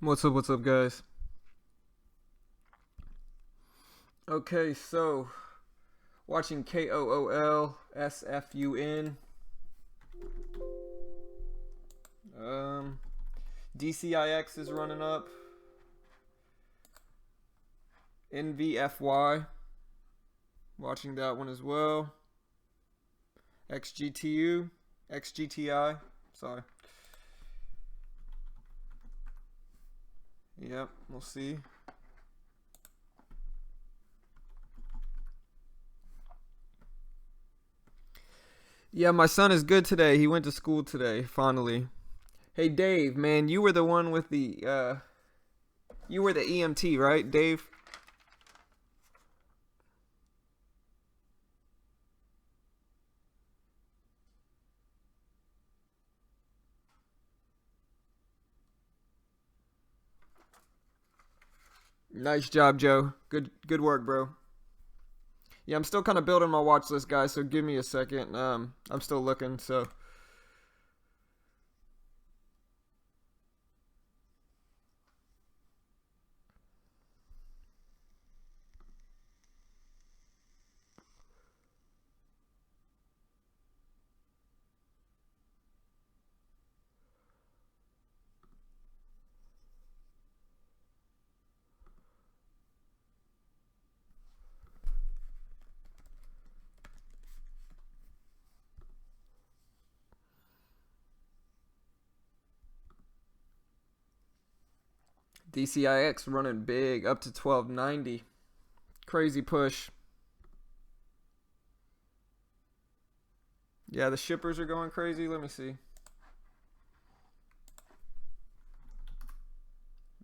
What's up, guys? Okay, so watching KOOLSFUN. DCIX is running up. NVFY, watching that one as well. XGTI, sorry. Yep, we'll see. Yeah, my son is good today. He went to school today, finally. Hey, Dave, man, you were the one with you were the EMT, right, Dave? Nice job, Joe. Good work, bro. Yeah, I'm still kind of building my watch list, guys, so give me a second. I'm still looking, so. DCIX running big, up to 1290. Crazy push. Yeah, the shippers are going crazy. Let me see.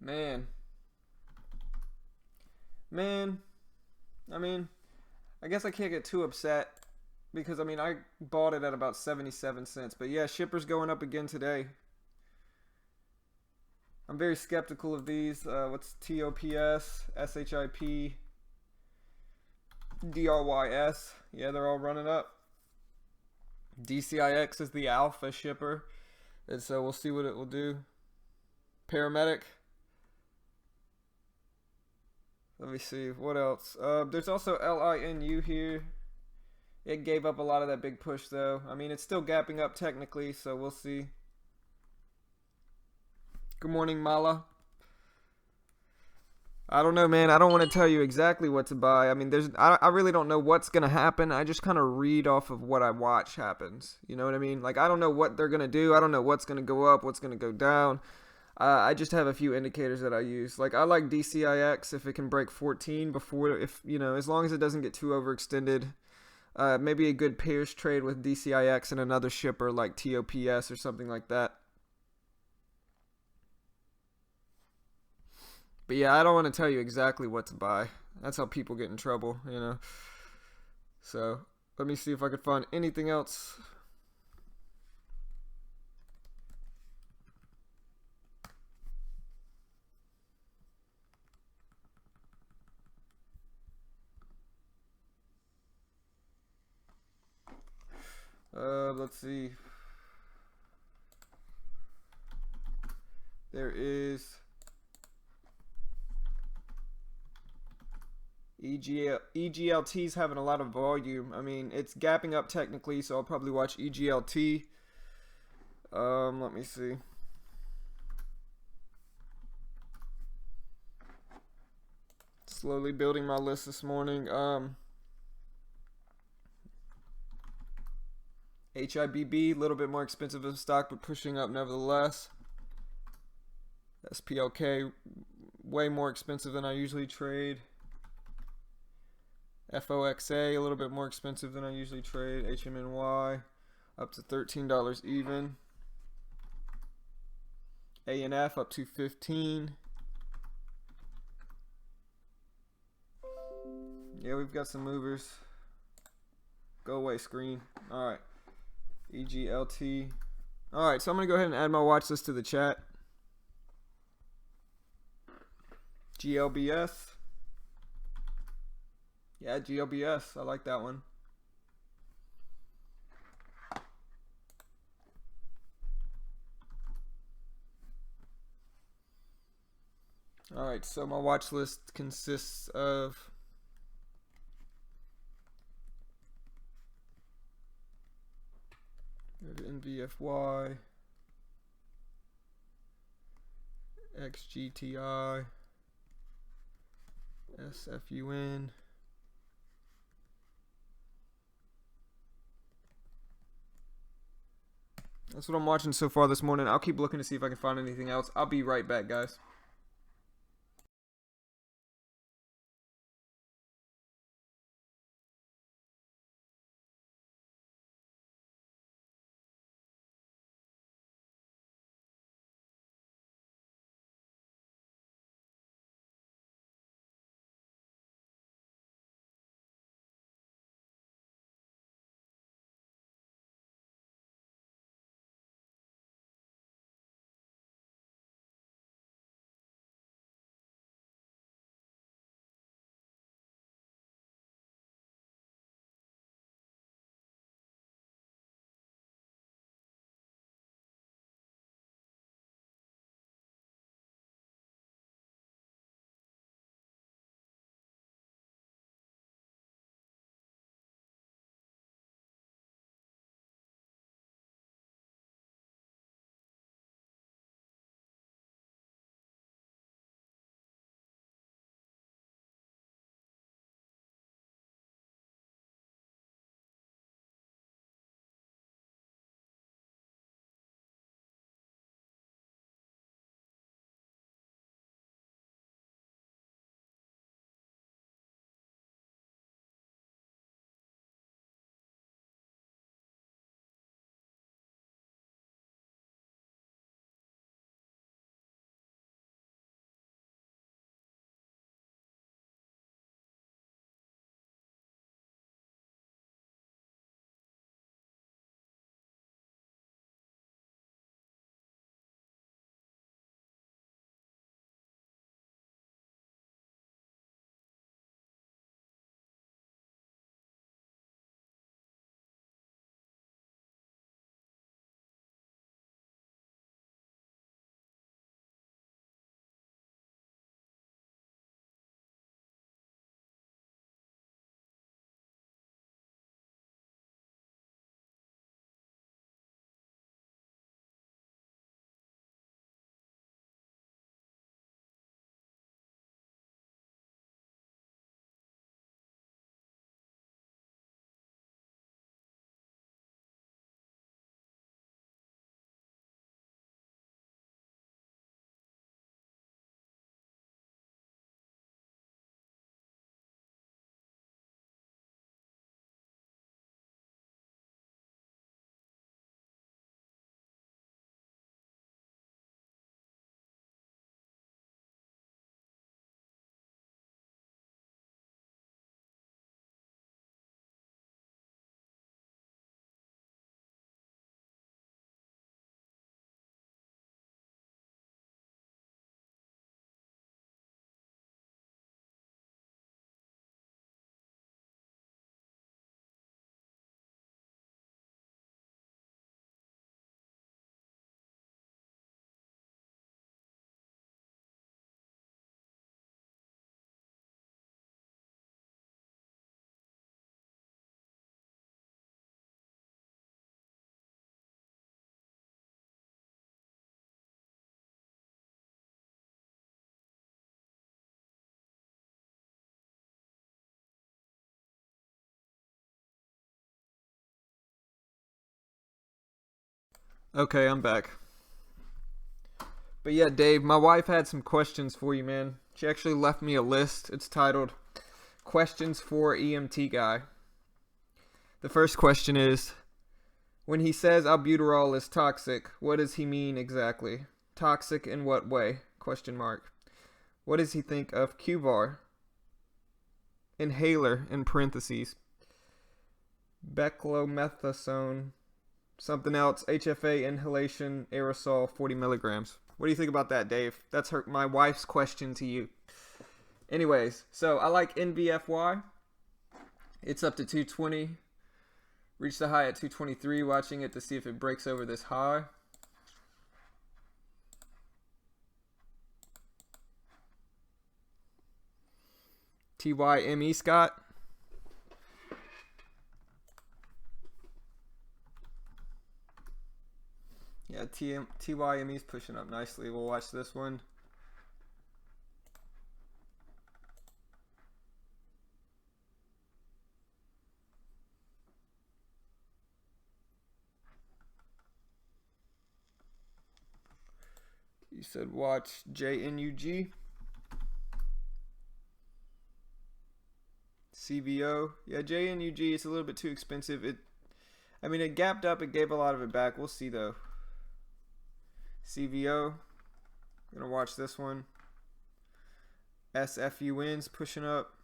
Man. Man. I mean, I guess I can't get too upset because, I mean, I bought it at about 77 cents. But yeah, shippers going up again today. I'm very skeptical of these. What's TOPS, SHIP, DRYS? Yeah, they're all running up. DCIX is the alpha shipper, and so we'll see what it will do. Paramedic. Let me see what else. There's also LINU here. It gave up a lot of that big push though. I mean, it's still gapping up technically, so we'll see. Good morning, Mala. I don't know, man. I don't want to tell you exactly what to buy. I mean, I really don't know what's gonna happen. I just kind of read off of what I watch happens. You know what I mean? Like, I don't know what they're gonna do. I don't know what's gonna go up, what's gonna go down. I just have a few indicators that I use. Like, I like DCIX if it can break 14 before, if you know, as long as it doesn't get too overextended. Maybe a good pairs trade with DCIX and another shipper like TOPS or something like that. But yeah, I don't want to tell you exactly what to buy. That's how people get in trouble, you know. So let me see if I could find anything else. Let's see. There is EGLT's having a lot of volume. I mean, it's gapping up technically, so I'll probably watch EGLT. Let me see. Slowly building my list this morning. HIBB, a little bit more expensive of stock, but pushing up nevertheless. SPLK, way more expensive than I usually trade. FOXA, a little bit more expensive than I usually trade. HMNY, up to $13 even. ANF up to 15. Yeah, we've got some movers. Go away, screen. All right. EGLT. All right, so I'm going to go ahead and add my watch list to the chat. GLBS. Yeah, GLBS. I like that one. Alright, so my watch list consists of NVFY, XGTI, SFUN, that's what I'm watching so far this morning. I'll keep looking to see if I can find anything else. I'll be right back, guys. Okay, I'm back. But yeah, Dave, my wife had some questions for you, man. She actually left me a list. It's titled Questions for EMT Guy. The first question is, when he says albuterol is toxic, what does he mean exactly? Toxic in what way? Question mark. What does he think of QVAR? Inhaler in parentheses. Beclomethasone. Something else. HFA inhalation aerosol 40 milligrams. What do you think about that, Dave? That's my wife's question to you. Anyways, so I like NVFY. It's up to 220. Reached the high at 223. Watching it to see if it breaks over this high. TYME, Scott. Yeah, TYME is pushing up nicely. We'll watch this one. You said watch JNUG. CVO. Yeah, JNUG is a little bit too expensive. I mean, it gapped up. It gave a lot of it back. We'll see, though. CVO. Gonna watch this one. SFUN's pushing up.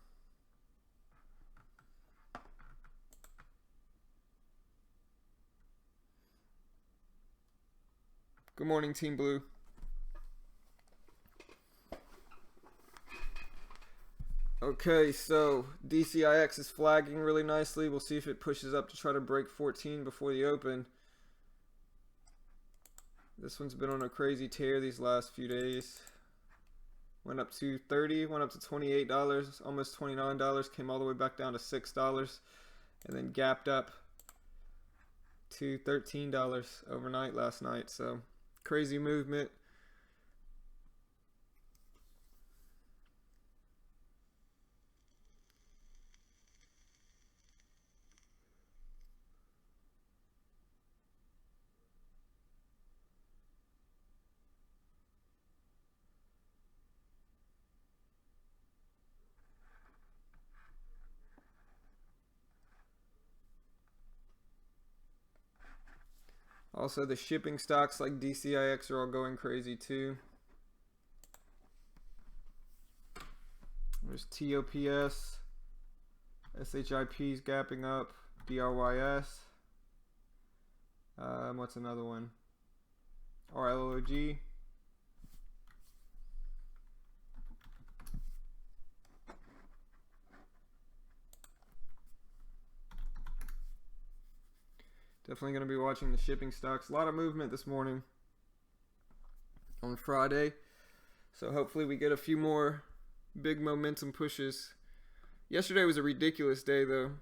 Good morning, Team Blue. Okay, so DCIX is flagging really nicely. We'll see if it pushes up to try to break 14 before the open. This one's been on a crazy tear these last few days. Went up to 30, went up to $28, almost $29, came all the way back down to $6, and then gapped up to $13 overnight last night. So crazy movement. Also, the shipping stocks like DCIX are all going crazy too. There's TOPS, SHIP's gapping up, DRYS. What's another one? RLOG. Definitely going to be watching the shipping stocks. A lot of movement this morning on Friday. So hopefully we get a few more big momentum pushes. Yesterday was a ridiculous day though.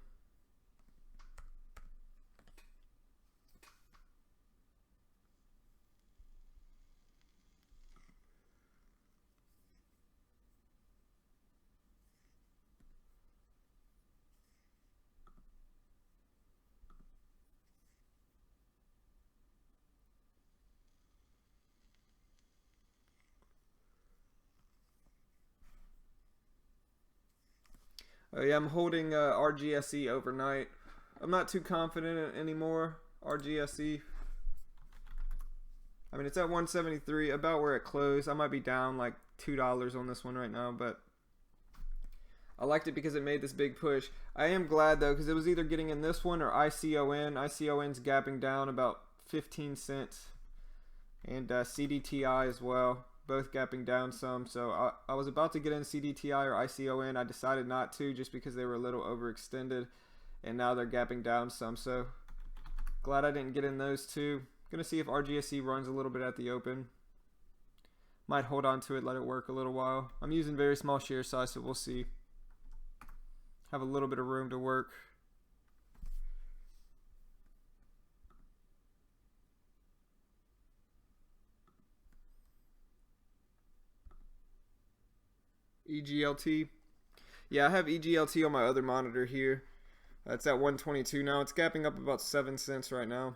Yeah, I'm holding RGSE overnight. I'm not too confident anymore. RGSE. I mean, it's at 173, about where it closed. I might be down like $2 on this one right now, but I liked it because it made this big push. I am glad though, because it was either getting in this one or ICON. ICON's gapping down about 15 cents, and CDTI as well. Both gapping down some. So I was about to get in CDTI or ICON. I decided not to just because they were a little overextended, and now they're gapping down some. So glad I didn't get in those two. Gonna see if RGSE runs a little bit at the open. Might hold on to it, let it work a little while. I'm using very small share size, so we'll see. Have a little bit of room to work. EGLT. Yeah, I have EGLT on my other monitor here. It's at 122 now. It's gapping up about 7 cents right now.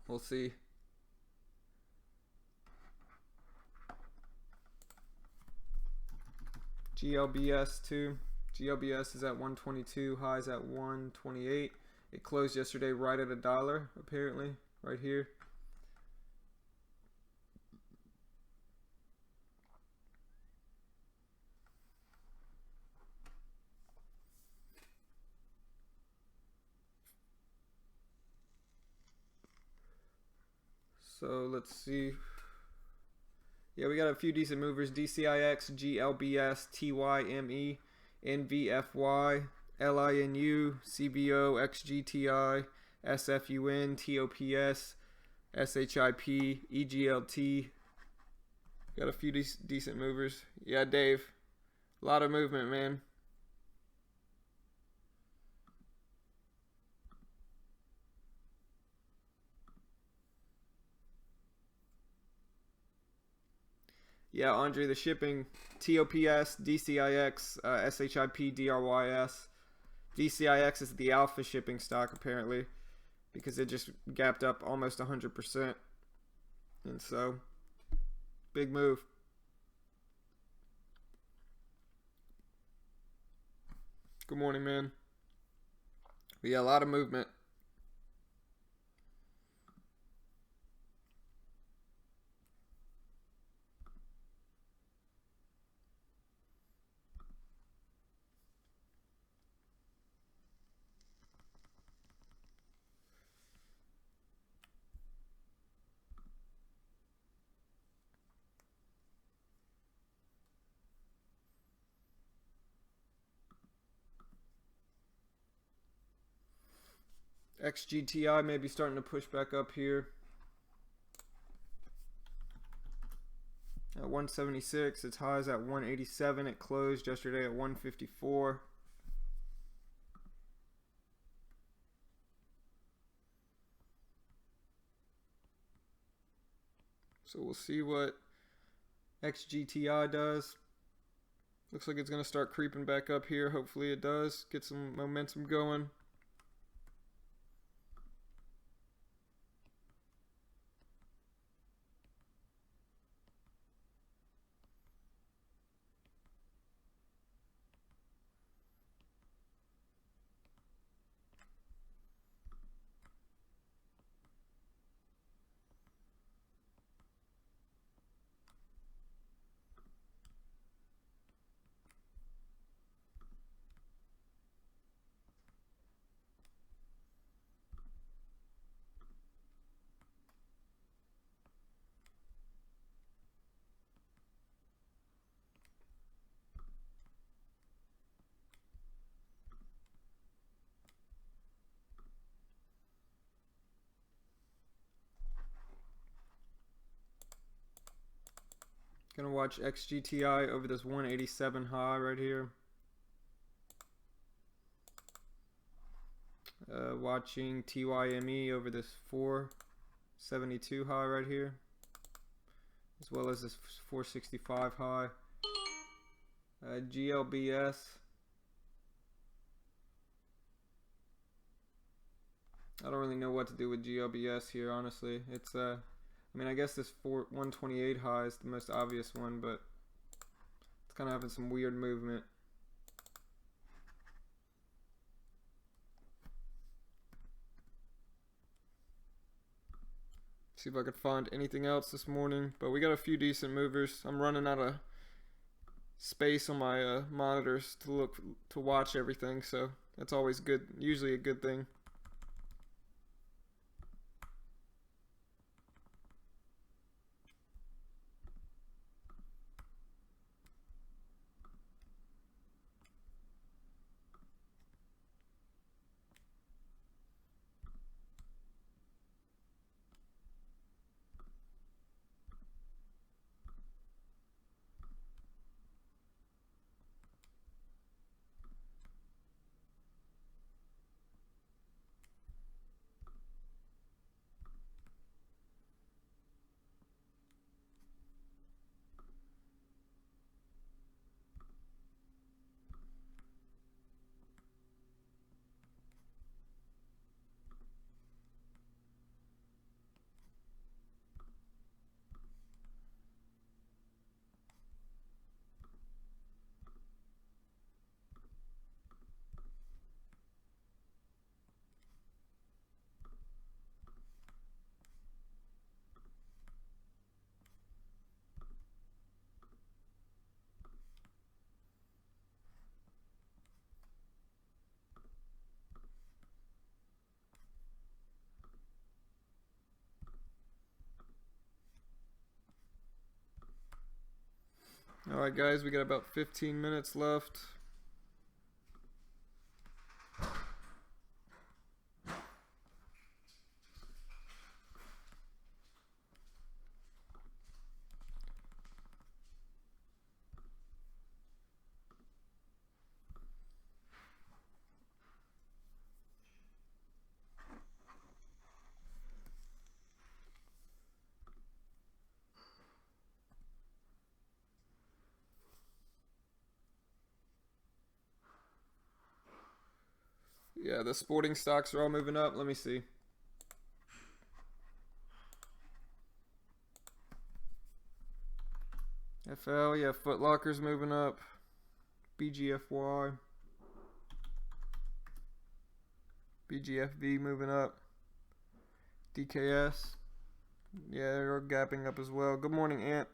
We'll see. GLBS too. GLBS is at 122. Highs at 128. It closed yesterday right at $1 apparently, right here. So let's see. Yeah, we got a few decent movers. DCIX, GLBS, TYME, NVFY, LINU, CBO, XGTI, SFUN, TOPS, SHIP, EGLT. Got a few decent movers. Yeah, Dave. A lot of movement, man. Yeah, Andre, the shipping TOPS, DCIX, SHIP, DRYS. DCIX is the alpha shipping stock apparently because it just gapped up almost 100%. And so, big move. Good morning, man. But yeah, a lot of movement. XGTI may be starting to push back up here. At 176, its highs at 187. It closed yesterday at 154. So we'll see what XGTI does. Looks like it's going to start creeping back up here. Hopefully it does. Get some momentum going. Gonna watch XGTI over this 187 high right here. Watching TYME over this 472 high right here, as well as this 465 high. GLBS. I don't really know what to do with GLBS here, honestly. It's I mean, I guess this 128 high is the most obvious one, but it's kind of having some weird movement. See if I could find anything else this morning, but we got a few decent movers. I'm running out of space on my monitors to watch everything, so that's always good. Usually a good thing. Alright guys, we got about 15 minutes left. Yeah, the sporting stocks are all moving up. Let me see. FL, yeah, Foot Locker's moving up. BGFY. BGFV moving up. DKS. Yeah, they're gapping up as well. Good morning, Ant.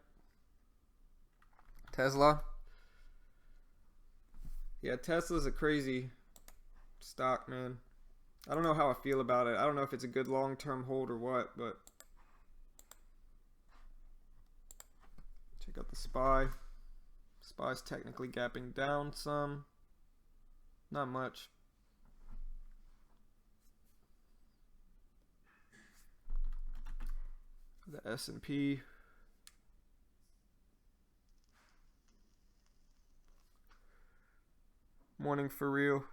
Tesla. Yeah, Tesla's a crazy stock, man. I don't know how I feel about it. I don't know if it's a good long-term hold or what, but check out the SPY. SPY's technically gapping down some. Not much. The S&P. Morning for real.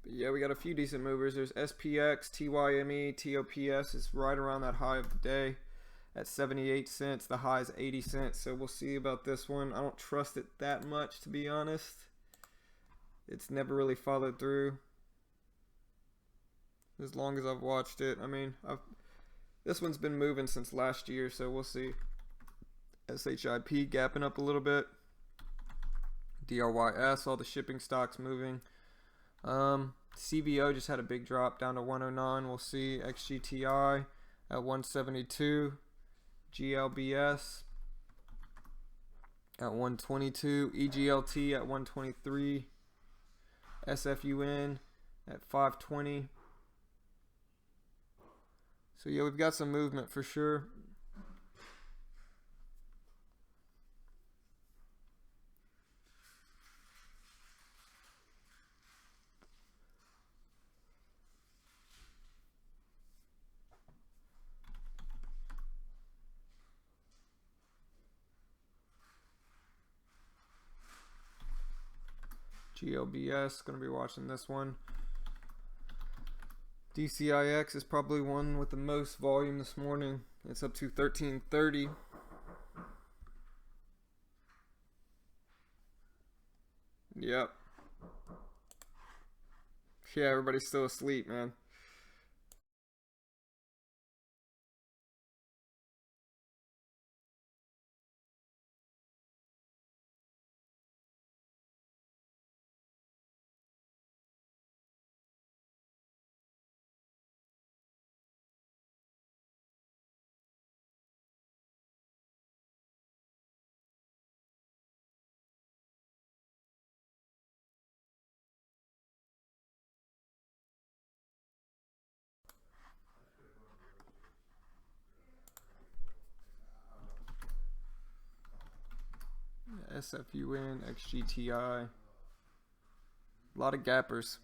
But yeah, we got a few decent movers. There's SPX, TYME, TOPS is right around that high of the day at 78 cents. The high is 80 cents. So we'll see about this one. I don't trust it that much, to be honest. It's never really followed through as long as I've watched it. I mean, this one's been moving since last year, so we'll see. SHIP gapping up a little bit. DRYS, all the shipping stocks moving. CVO just had a big drop down to 109. We'll see. XGTI at 172. GLBS at 122. EGLT at 123. SFUN at 520. So yeah, we've got some movement for sure. GLBS, gonna be watching this one. DCIX is probably one with the most volume this morning. It's up to 1330. Yep. Yeah, everybody's still asleep, man. SFUN, XGTI. A lot of gappers.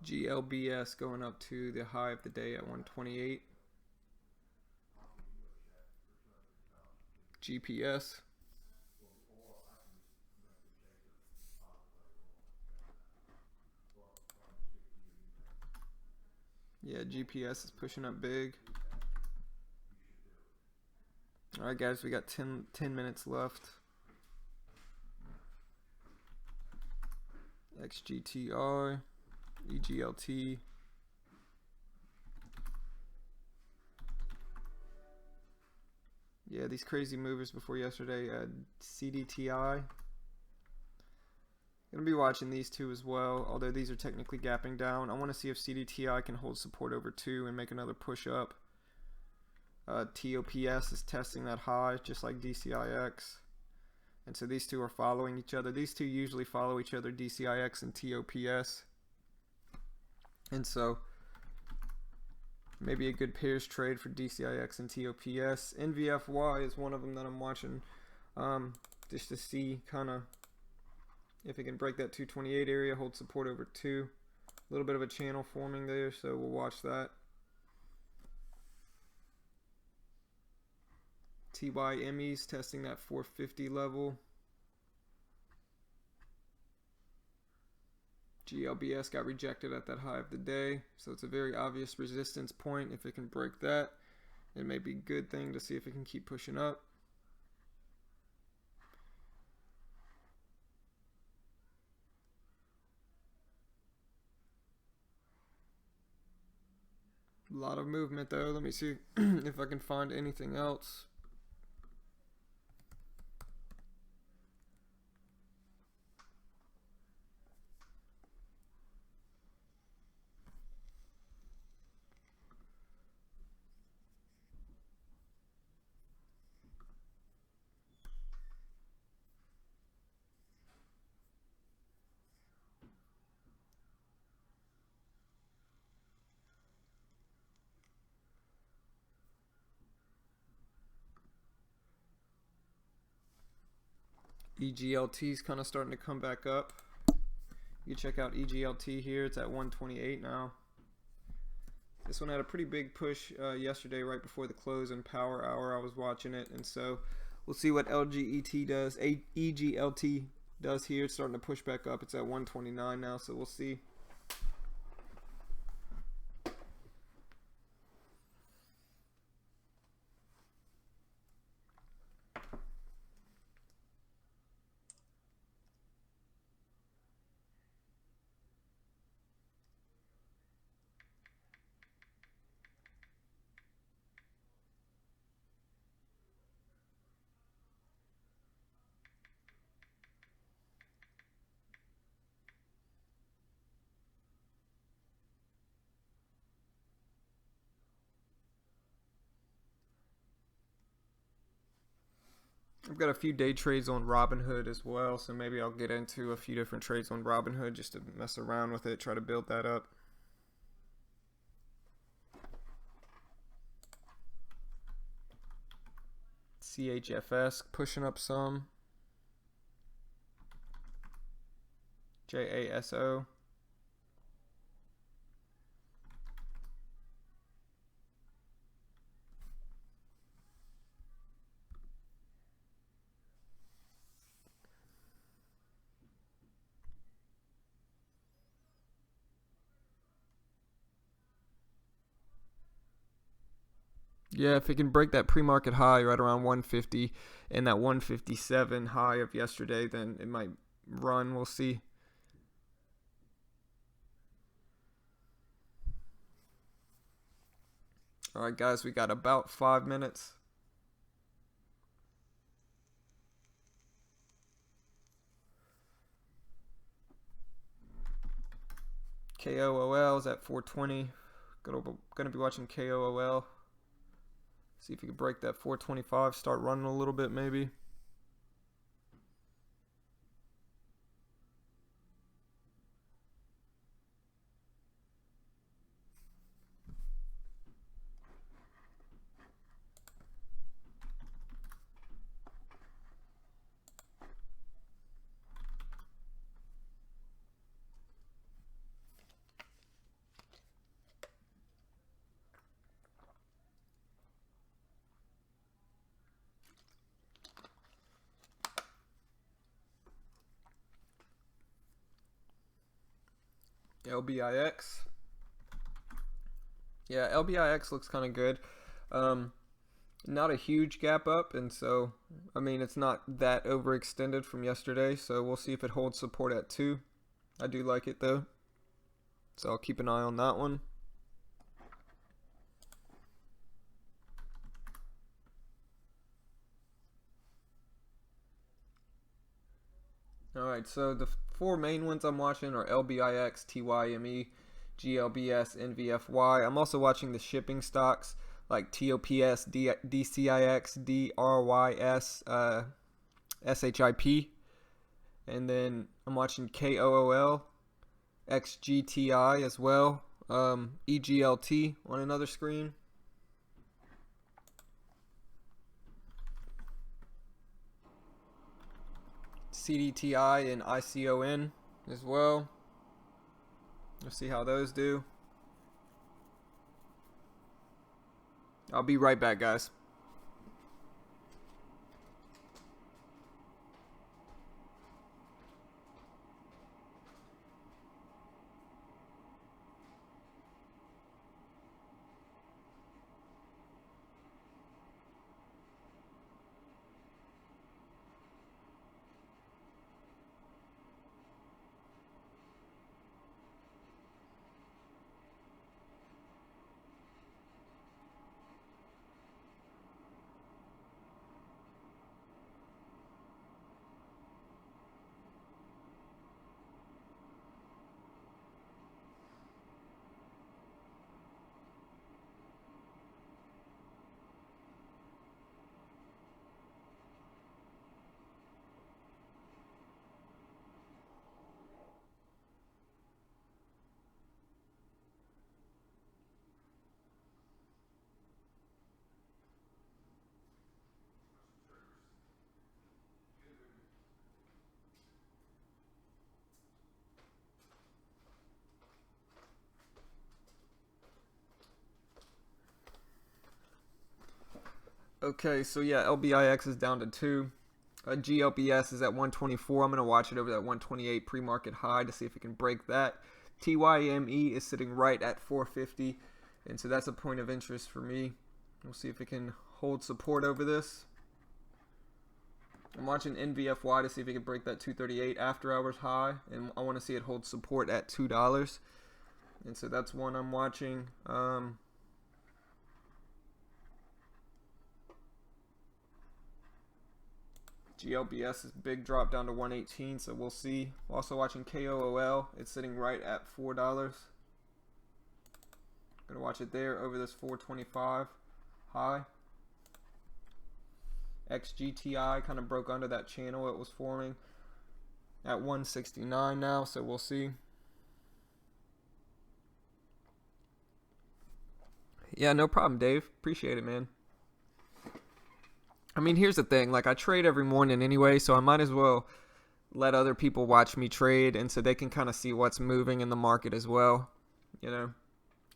GLBS going up to the high of the day at 128. GPS. Yeah, GPS is pushing up big. Alright guys, we got 10 minutes left. XGTR. EGLT. Yeah, these crazy movers before yesterday. CDTI. Gonna be watching these two as well, although these are technically gapping down. I want to see if CDTI can hold support over 2 and make another push up. TOPS is testing that high, just like DCIX. And so these two are following each other. These two usually follow each other, DCIX and TOPS. And so maybe a good pairs trade for DCIX and TOPS. NVFY is one of them that I'm watching, just to see kind of if it can break that 228 area, hold support over 2. A little bit of a channel forming there, so we'll watch that. TYME's testing that 450 level. GLBS got rejected at that high of the day, so it's a very obvious resistance point. If it can break that, it may be a good thing to see if it can keep pushing up. A lot of movement though. Let me see if I can find anything else. EGLT is kind of starting to come back up. You can check out EGLT here. It's at 128 now. This one had a pretty big push yesterday right before the close in power hour. I was watching it, and so we'll see what LGET does. EGLT does here. It's starting to push back up. It's at 129 now, so we'll see. I've got a few day trades on Robinhood as well, so maybe I'll get into a few different trades on Robinhood just to mess around with it, try to build that up. CHFS pushing up some. JASO. Yeah, if it can break that pre-market high right around 150 and that 157 high of yesterday, then it might run. We'll see. All right, guys, we got about 5 minutes. KOOL is at 420. Gonna be watching KOOL. See if we can break that 425, start running a little bit maybe. LBIX. Yeah, LBIX looks kind of good. Not a huge gap up, and so, I mean, it's not that overextended from yesterday, so we'll see if it holds support at 2. I do like it, though. So I'll keep an eye on that one. Alright, so the four main ones I'm watching are LBIX, TYME, GLBS, NVFY. I'm also watching the shipping stocks like TOPS, DCIX, DRYS, SHIP. And then I'm watching KOOL, XGTI as well, EGLT on another screen. CDTI and ICON as well. Let's see how those do. I'll be right back, guys. Okay, so yeah, LBIX is down to 2. GLBS is at 124. I'm going to watch it over that 128 pre-market high to see if it can break that. TYME is sitting right at 450, and so that's a point of interest for me. We'll see if it can hold support over this. I'm watching NVFY to see if it can break that 238 after hours high, and I want to see it hold support at $2. And so that's one I'm watching. GLBS is big drop down to 118, so we'll see. Also watching KOOL, it's sitting right at $4. Gonna watch it there over this 425 high. XGTI kind of broke under that channel it was forming at 169 now, so we'll see. Yeah, no problem, Dave. Appreciate it, man. I mean, here's the thing. Like, I trade every morning anyway, so I might as well let other people watch me trade, and so they can kind of see what's moving in the market as well. You know,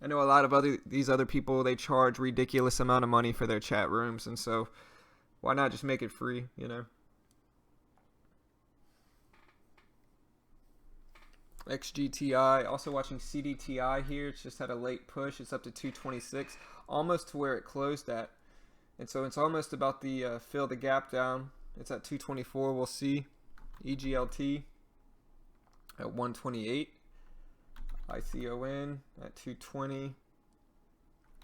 I know a lot of these other people, they charge ridiculous amount of money for their chat rooms, and so why not just make it free, you know? XGTI, also watching CDTI here. It's just had a late push. It's up to 226, almost to where it closed at. And so it's almost about to fill the gap down. It's at 224. We'll see. EGLT at 128. ICON at 220.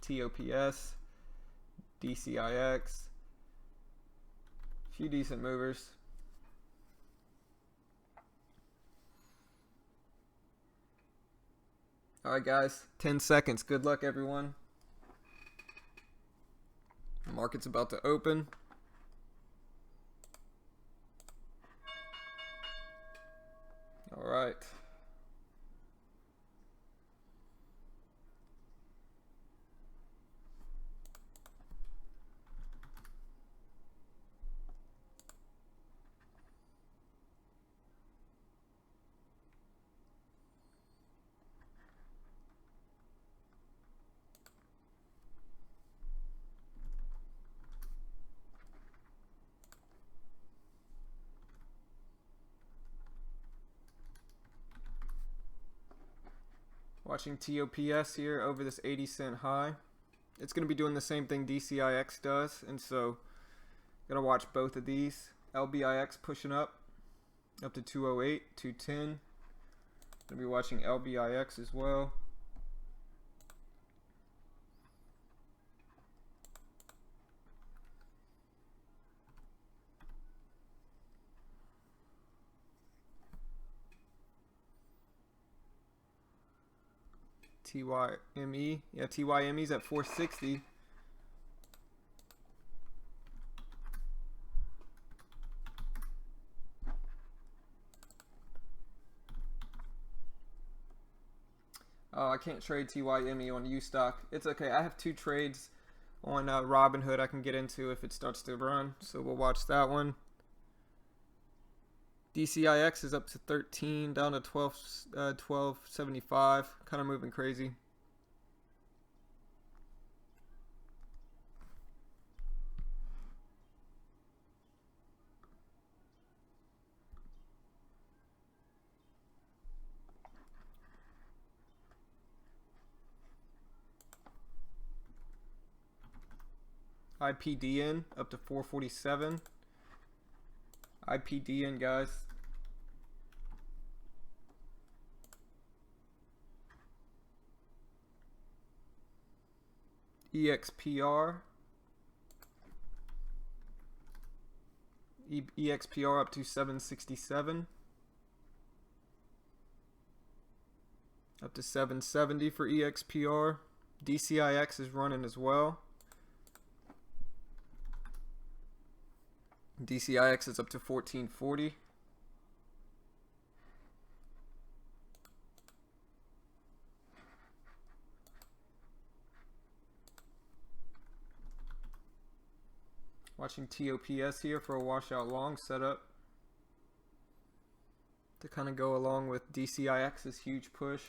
TOPS. DCIX. Few decent movers. Alright guys, 10 seconds. Good luck everyone. The market's about to open. All right. Watching TOPS here over this 80-cent high. It's going to be doing the same thing DCIX does, and so going to watch both of these. LBIX pushing up to 208, 210. Gonna be watching LBIX as well. TYME. Yeah, TYME's at 460. Oh, I can't trade TYME on Ustock. It's okay. I have 2 trades on Robinhood I can get into if it starts to run. So we'll watch that one. DCIX is up to 13, down to 12.75. Kind of moving crazy. IPDN up to 447. IPDN, guys. EXPR. EXPR up to 767. Up to 770 for EXPR. DCIX is running as well. DCIX is up to 1440. Watching TOPS here for a washout long setup to kind of go along with DCIX's huge push.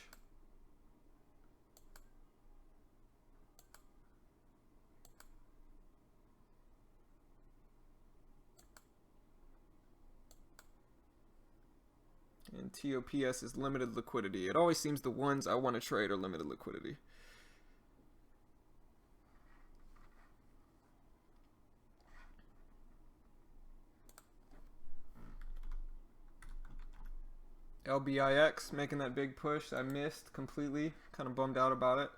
And TOPS is limited liquidity. It always seems the ones I want to trade are limited liquidity. LBIX making that big push. I missed completely. Kind of bummed out about it.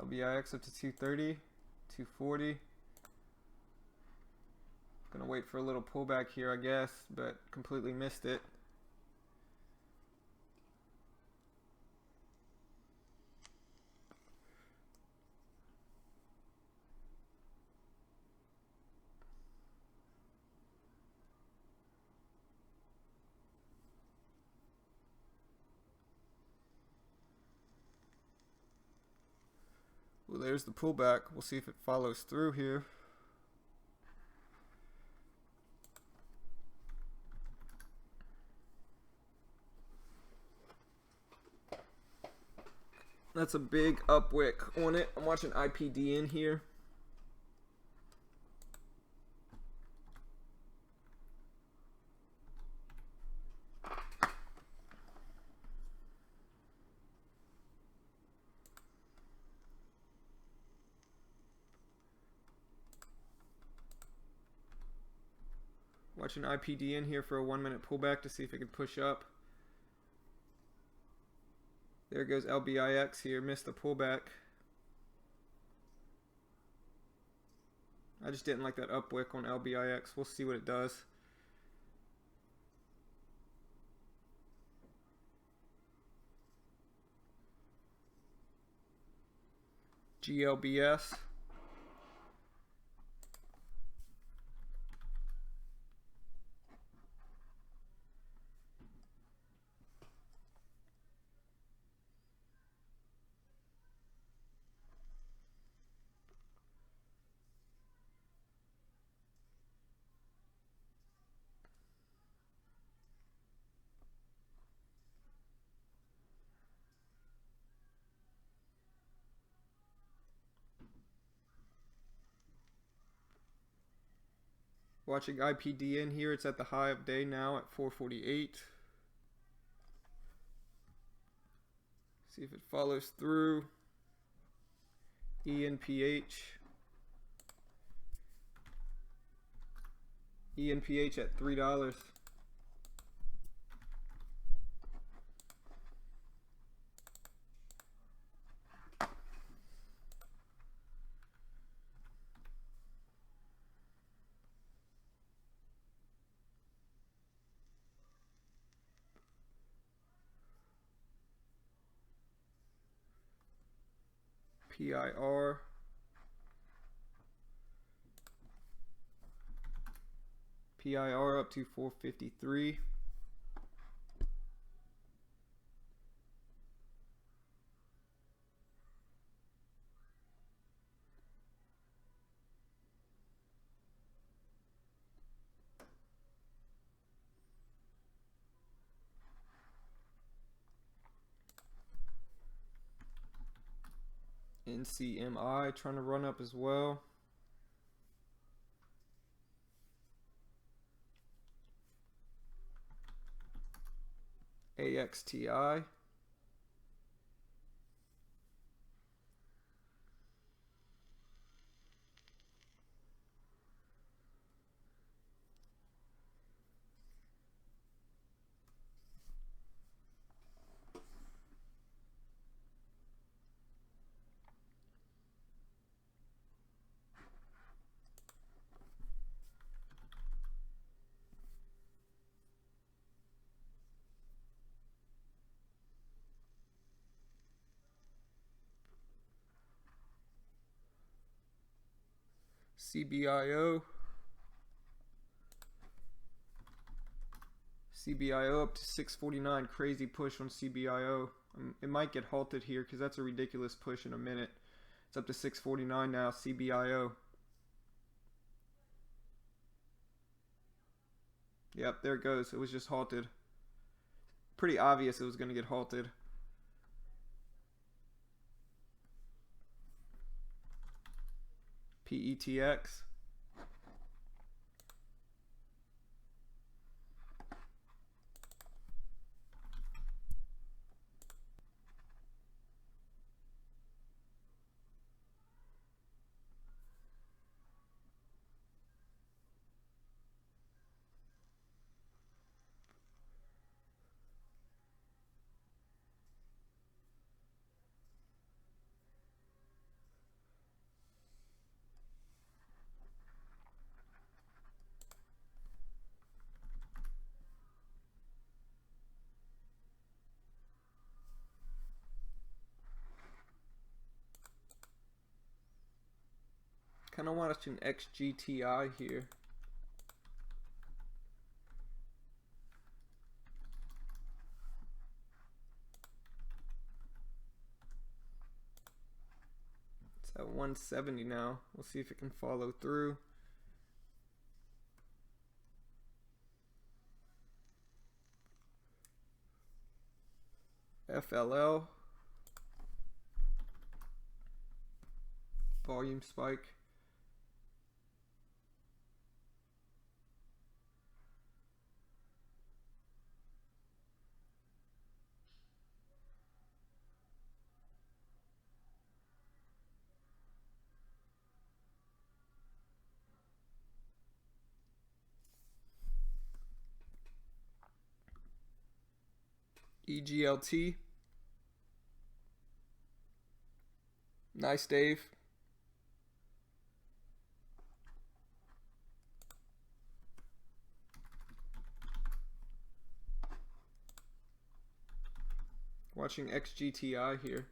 LBIX up to 230, 240. Gonna wait for a little pullback here, I guess, but completely missed it. Well, there's the pullback. We'll see if it follows through here. That's a big upwick on it. I'm watching IPD in here. Watching IPD in here for a 1-minute pullback to see if it can push up. There goes LBIX here, missed the pullback. I just didn't like that upwick on LBIX. We'll see what it does. GLBS. Watching IPD in here, it's at the high of day now at 448. See if it follows through. ENPH. ENPH at $3. PIR. PIR up to 453. NCMI trying to run up as well. AXTI. CBIO. CBIO up to 649. Crazy push on CBIO. It might get halted here because that's a ridiculous push in a minute. It's up to 649 now. CBIO. Yep, there it goes. It was just halted. Pretty obvious it was going to get halted. PETX. Kind of watching XGTI here. It's at 170 now. We'll see if it can follow through. FLL. Volume spike. EGLT. Nice, Dave. Watching XGTI here.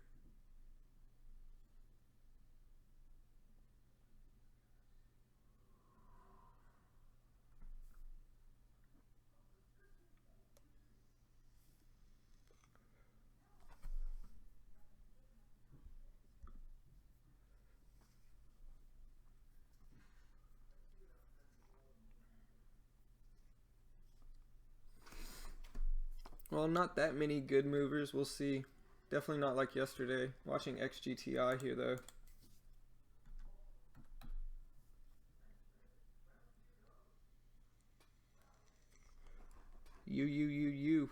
Well, not that many good movers. We'll see. Definitely not like yesterday. Watching XGTI here, though. U.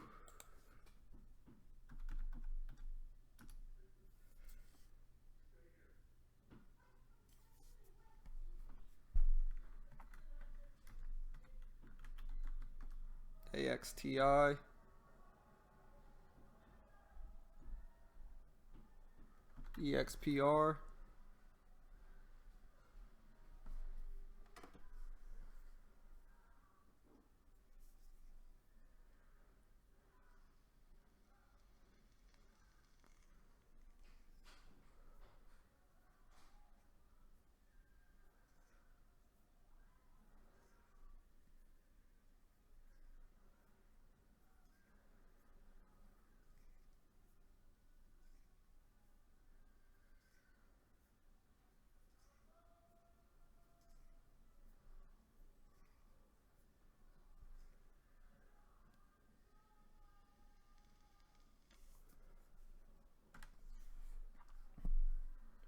AXTI. EXPR.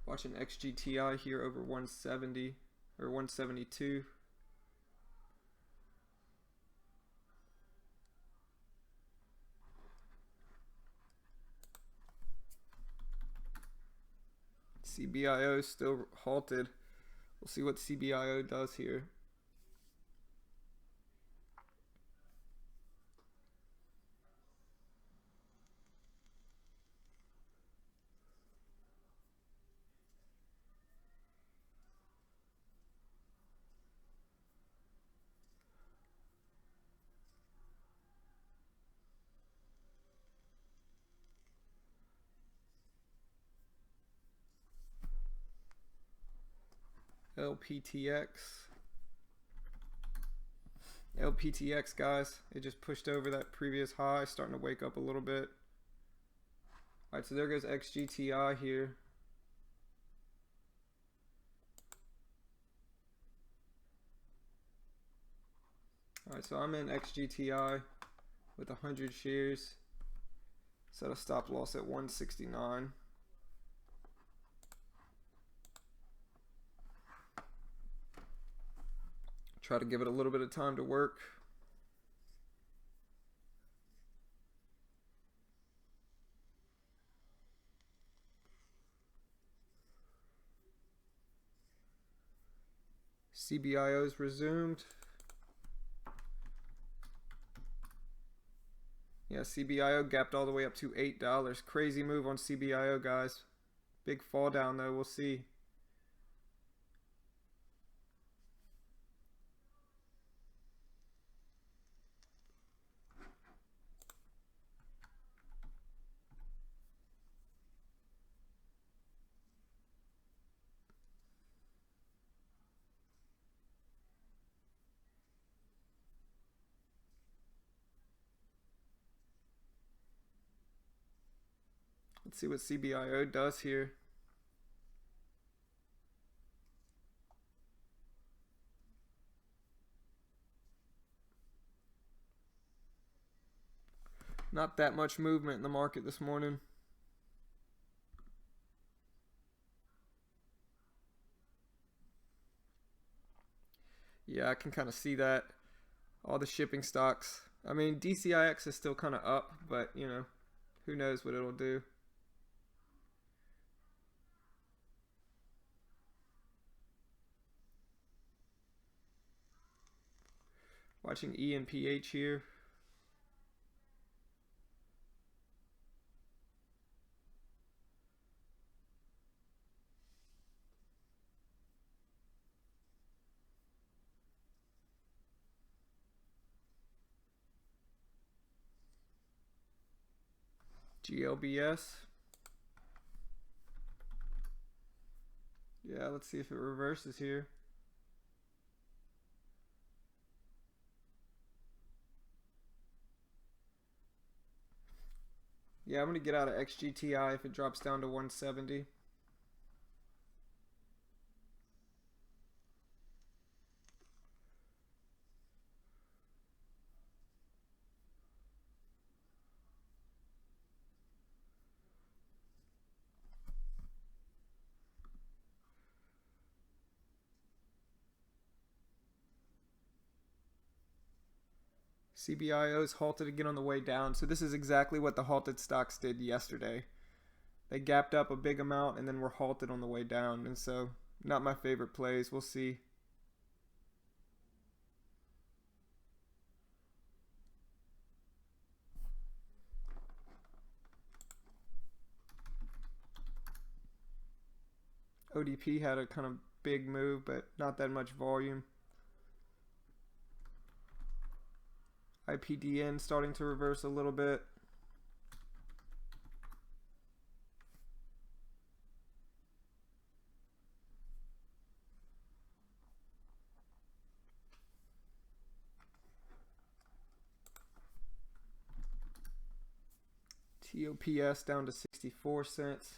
Watching XGTI here over 170 or 172. CBIO still halted. We'll see what CBIO does here. LPTX, guys, it just pushed over that previous high, starting to wake up a little bit. All right, so there goes XGTI here. All right, so I'm in XGTI with 100 shares. Set a stop loss at 169. Try to give it a little bit of time to work. CBIO's resumed. Yeah, CBIO gapped all the way up to $8. Crazy move on CBIO, guys. Big fall down though, we'll see. Let's see what CBIO does here. Not that much movement in the market this morning. Yeah, I can kind of see that. All the shipping stocks. I mean, DCIX is still kind of up, but you know, who knows what it'll do. Watching ENPH here. GLBS. Yeah, let's see if it reverses here. Yeah, I'm going to get out of XGTI if it drops down to 170. CBIO's halted again on the way down. So this is exactly what the halted stocks did yesterday. They gapped up a big amount and then were halted on the way down. And so not my favorite plays. We'll see. ODP had a kind of big move, but not that much volume. IPDN starting to reverse a little bit. TOPS down to 64 cents.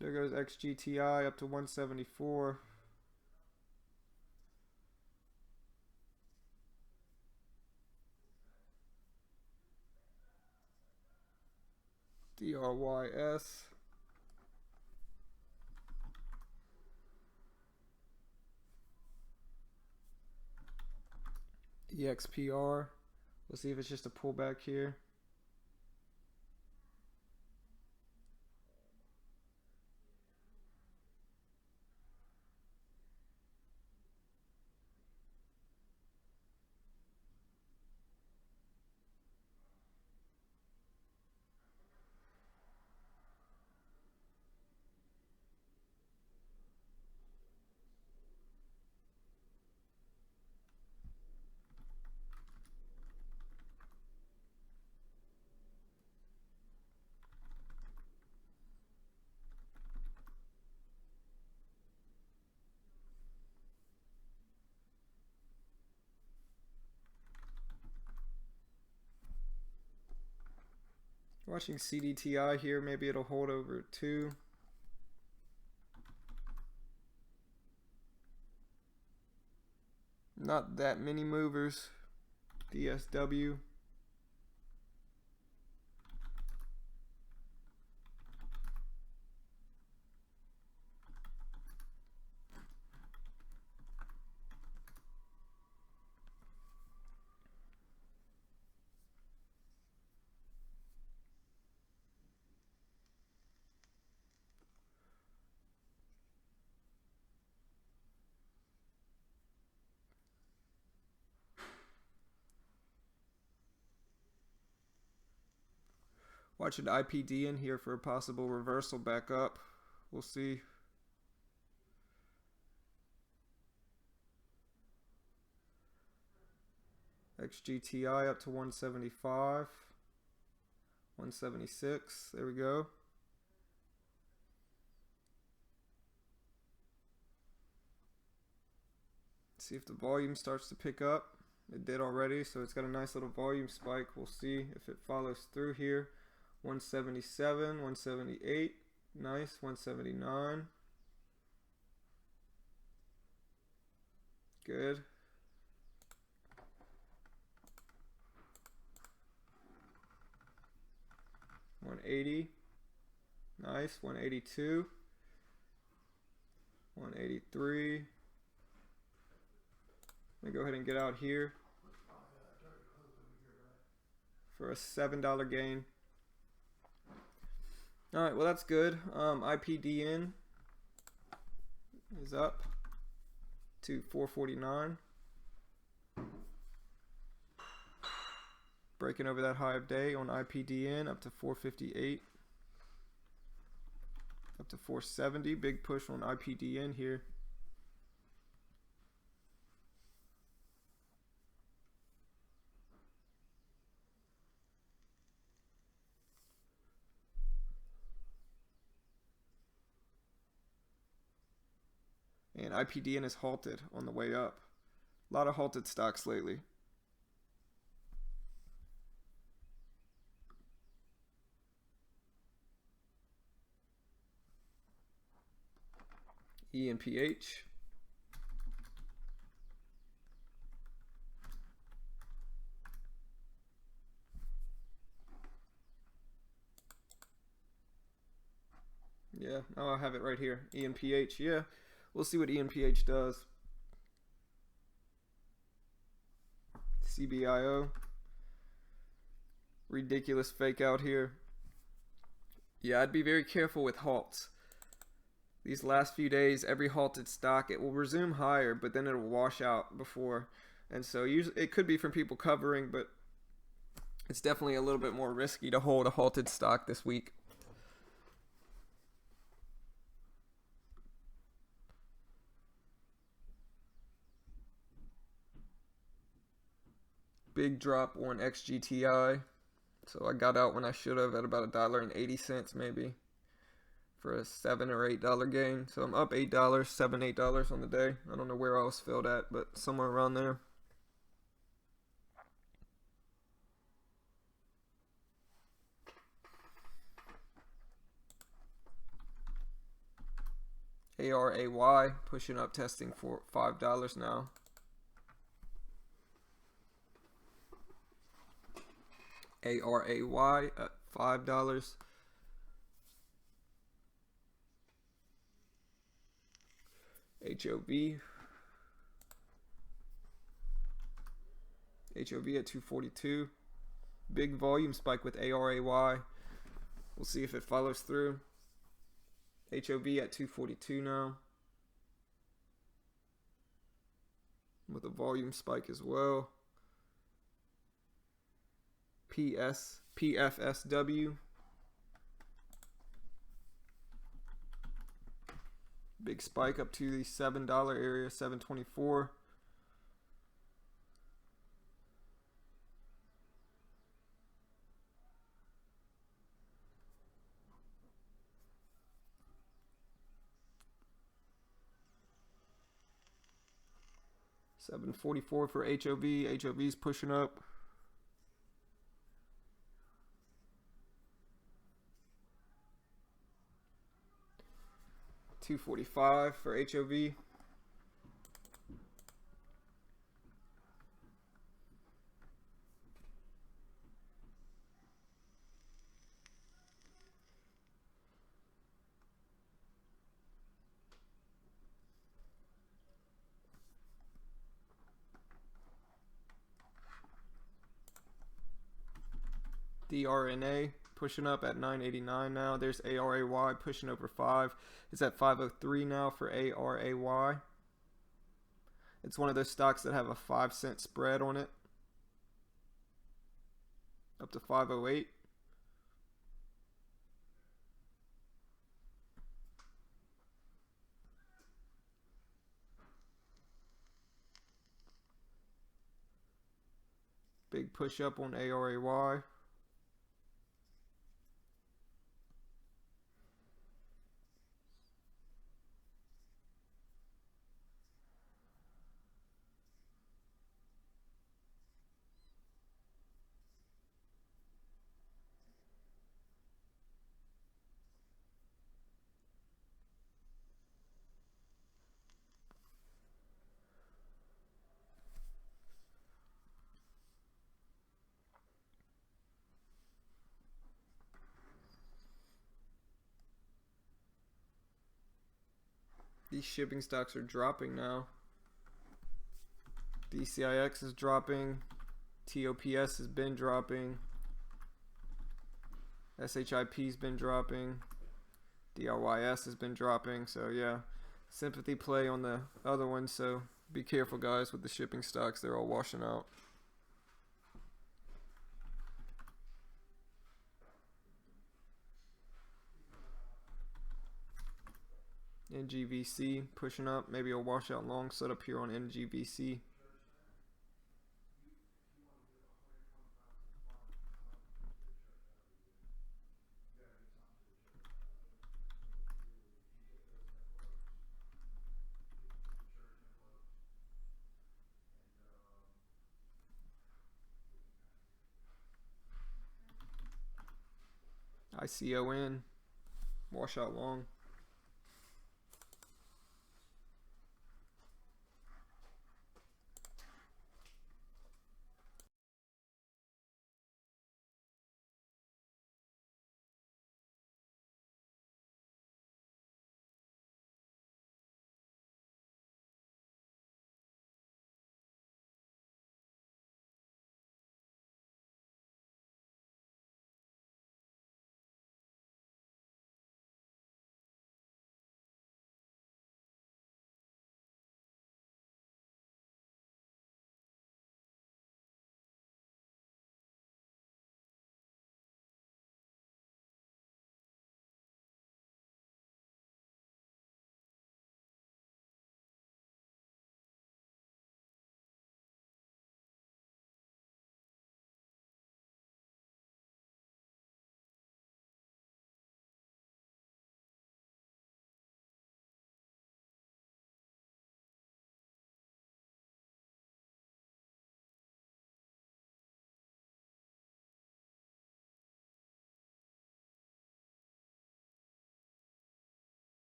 There goes XGTI up to 174. DRYS. EXPR. We'll see if it's just a pullback here. Watching CDTI here, maybe it'll hold over 2. Not that many movers. DSW. Watching IPD in here for a possible reversal back up. We'll see. XGTI up to 175. 176. There we go. See if the volume starts to pick up. It did already, so it's got a nice little volume spike. We'll see if it follows through here. 177, 178, nice, 179, good. $180, nice, 182, 183. Let me go ahead and get out here for a $7 gain. All right, well that's good. IPDN is up to 449. Breaking over that high of day on IPDN up to 458. Up to 470. Big push on IPDN here. And IPDN is halted on the way up. A lot of halted stocks lately. ENPH. Yeah, oh, I have it right here. ENPH, yeah. We'll see what ENPH does. CBIO. Ridiculous fake out here. Yeah, I'd be very careful with halts. these last few days, every halted stock, it will resume higher, but then it'll wash out before. And so usually it could be from people covering, but it's definitely a little bit more risky to hold a halted stock this week. Big drop on XGTI. So I got out when I should have at about $1.80 maybe for a $7 or $8 gain. So I'm up $8, $7, $8 on the day. I don't know where I was filled at, but somewhere around there. ARAY pushing up, testing for $5 now. ARAY at $5. HOV at 242. Big volume spike with ARAY. We'll see if it follows through. HOV at 242 now, with a volume spike as well. PFSW, big spike up to the $7 area, 724. $7.44 for HOV. HOV's pushing up. $2.45 for HOV. DRNA pushing up at 989 now. There's ARAY pushing over 5. It's at 503 now for ARAY. It's one of those stocks that have a 5-cent spread on it, up to 508. Big push up on ARAY. These shipping stocks are dropping now. DCIX is dropping. TOPS has been dropping. SHIP's been dropping. DRYS has been dropping. So yeah, sympathy play on the other ones. So be careful, guys, with the shipping stocks. They're all washing out. NGVC pushing up. Maybe a washout long setup here on NGVC. ICON washout long.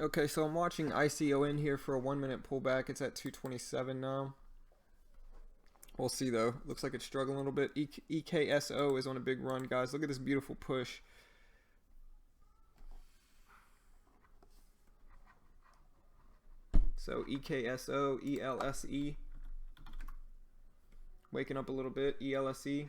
Okay, so I'm watching ICON here for a 1 minute pullback. It's at 227 now. We'll see though. Looks like it's struggling a little bit. EKSO is on a big run, guys. Look at this beautiful push. So EKSO, ELSE. Waking up a little bit. ELSE.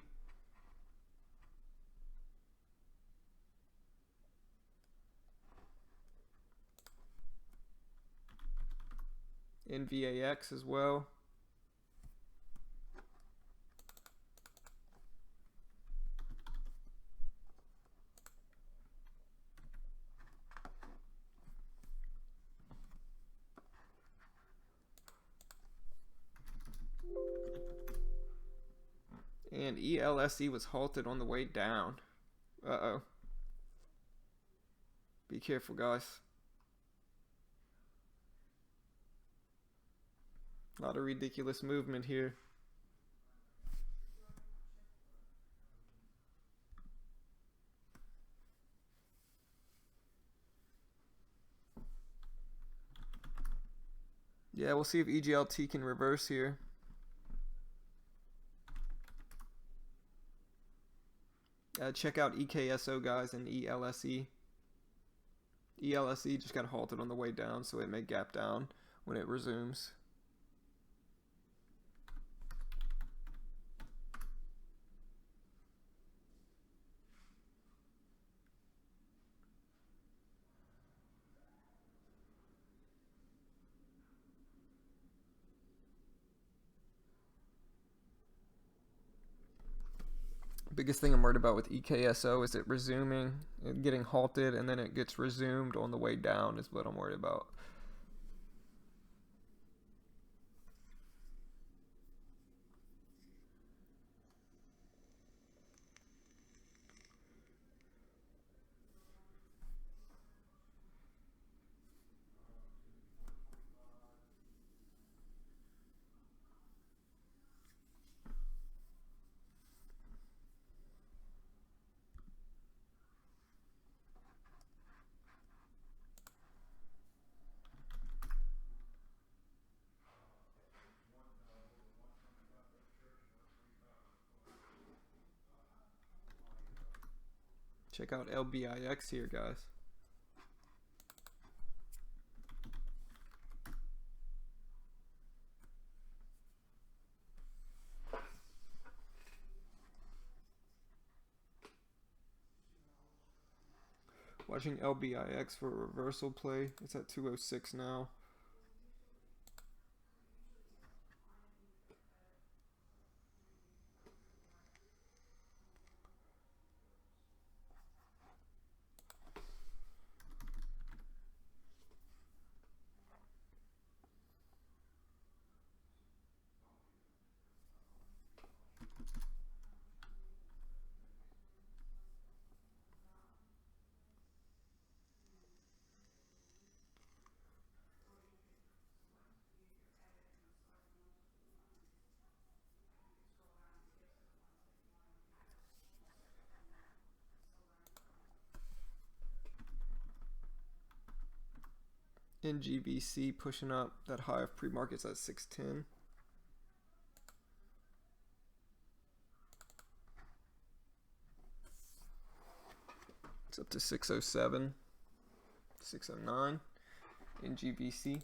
NVAX as well. And ELSE was halted on the way down. Uh-oh. Be careful, guys. A lot of ridiculous movement here. Yeah, we'll see if EGLT can reverse here. Check out EKSO, guys, and ELSE. ELSE just got halted on the way down, so it may gap down when it resumes. Biggest thing I'm worried about with EKSO is it resuming and getting halted, and then it gets resumed on the way down is what I'm worried about. Check out LBIX here, guys. Watching LBIX for a reversal play. It's at 206 now. NGBC pushing up. That high of pre-market's at 610. It's up to 607, 609 in GBC.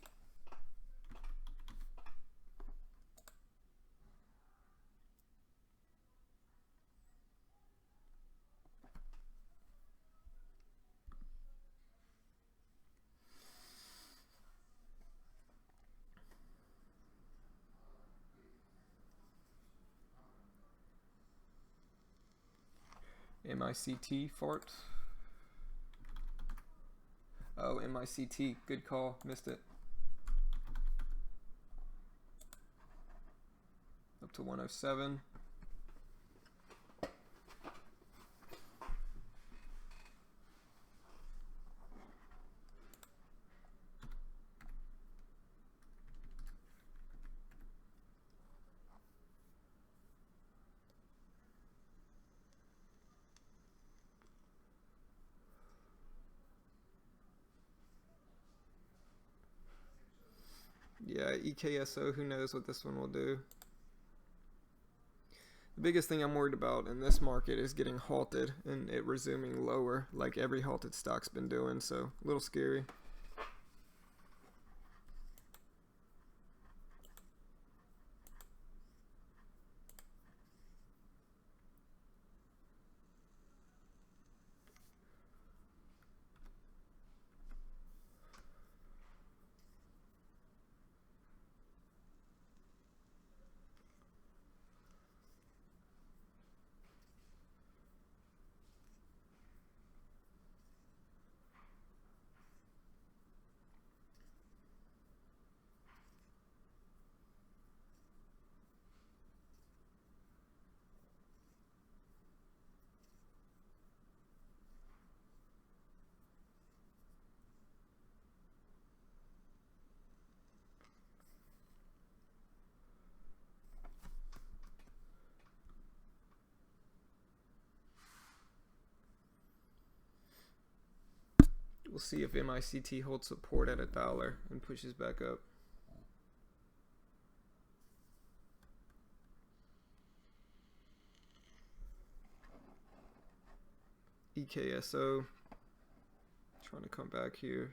MICT fart. Oh, MICT. Good call. Missed it. Up to 107. Yeah, EKSO, who knows what this one will do. The biggest thing I'm worried about in this market is getting halted and it resuming lower like every halted stock's been doing, so a little scary. We'll see if MICT holds support at $1 and pushes back up. EKSO trying to come back here.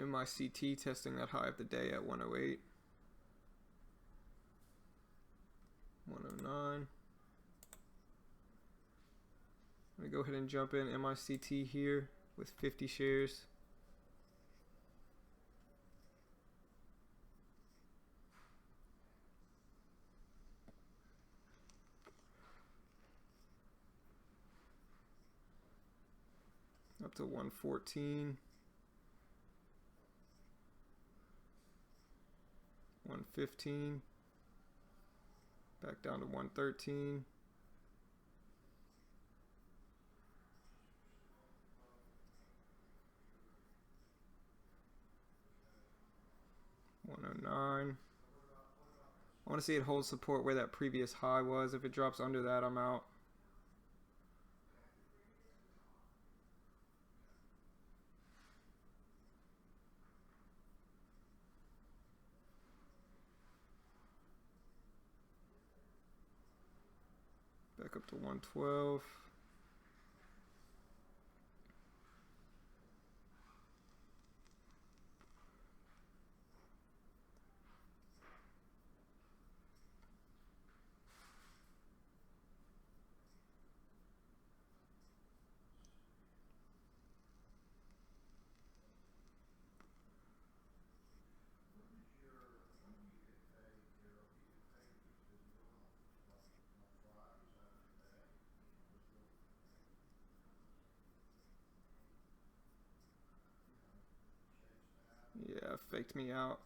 MICT testing that high of the day at 108. 109. I'm going to go ahead and jump in MICT here with 50 shares. Up to 114. 115. Back down to 113. 109. I want to see it hold support where that previous high was. If it drops under that, I'm out. Back up to 112. Yeah, faked me out.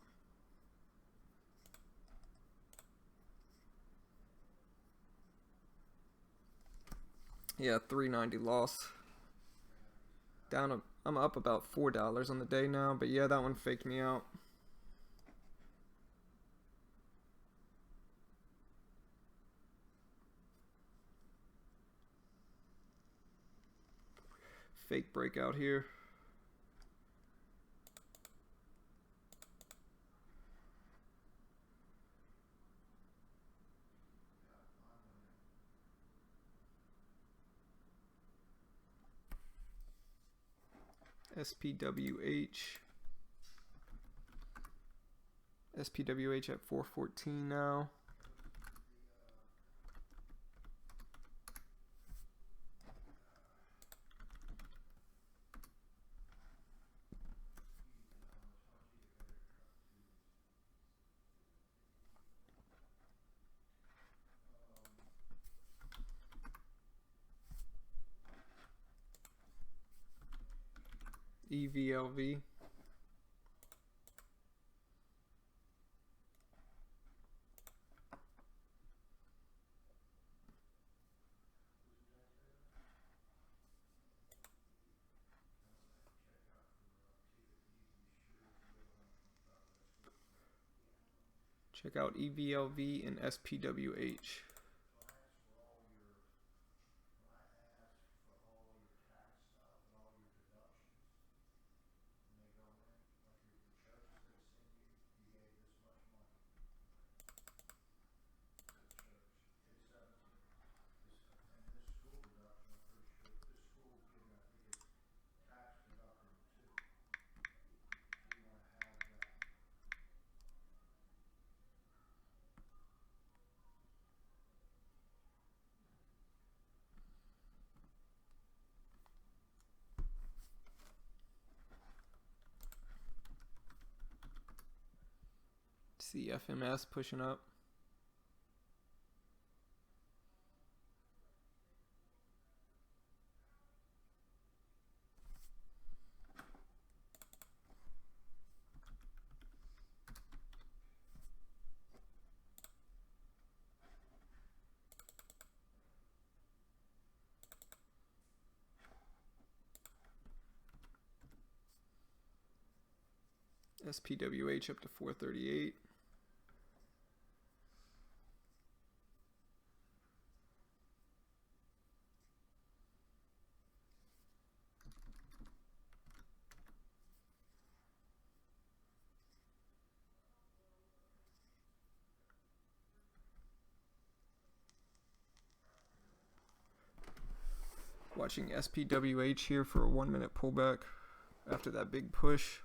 Yeah, 390 loss. I'm up about $4 on the day now, but yeah, that one faked me out. Fake breakout here. SPWH. SPWH at 414 now. EVLV. Check out EVLV and SPWH. See FMS pushing up. SPWH up to 438. Watching SPWH here for a 1 minute pullback after that big push.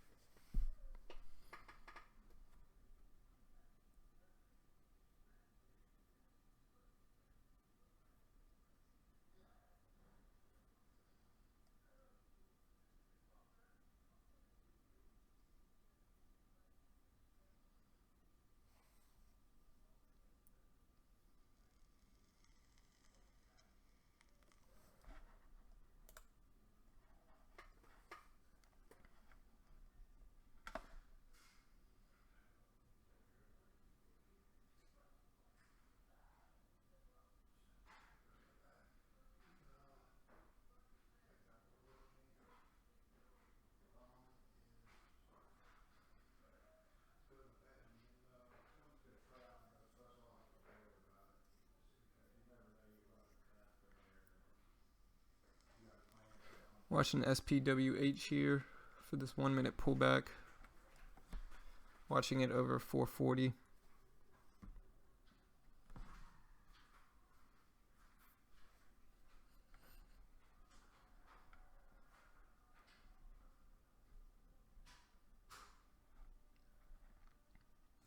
Watching SPWH here for this 1 minute pullback. Watching it over 440.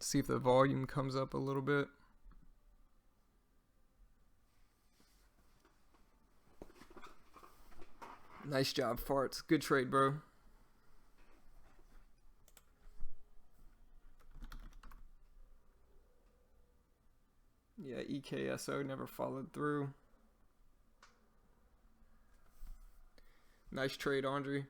See if the volume comes up a little bit. Nice job, Farts. Good trade, bro. Yeah, EKSO never followed through. Nice trade, Andre.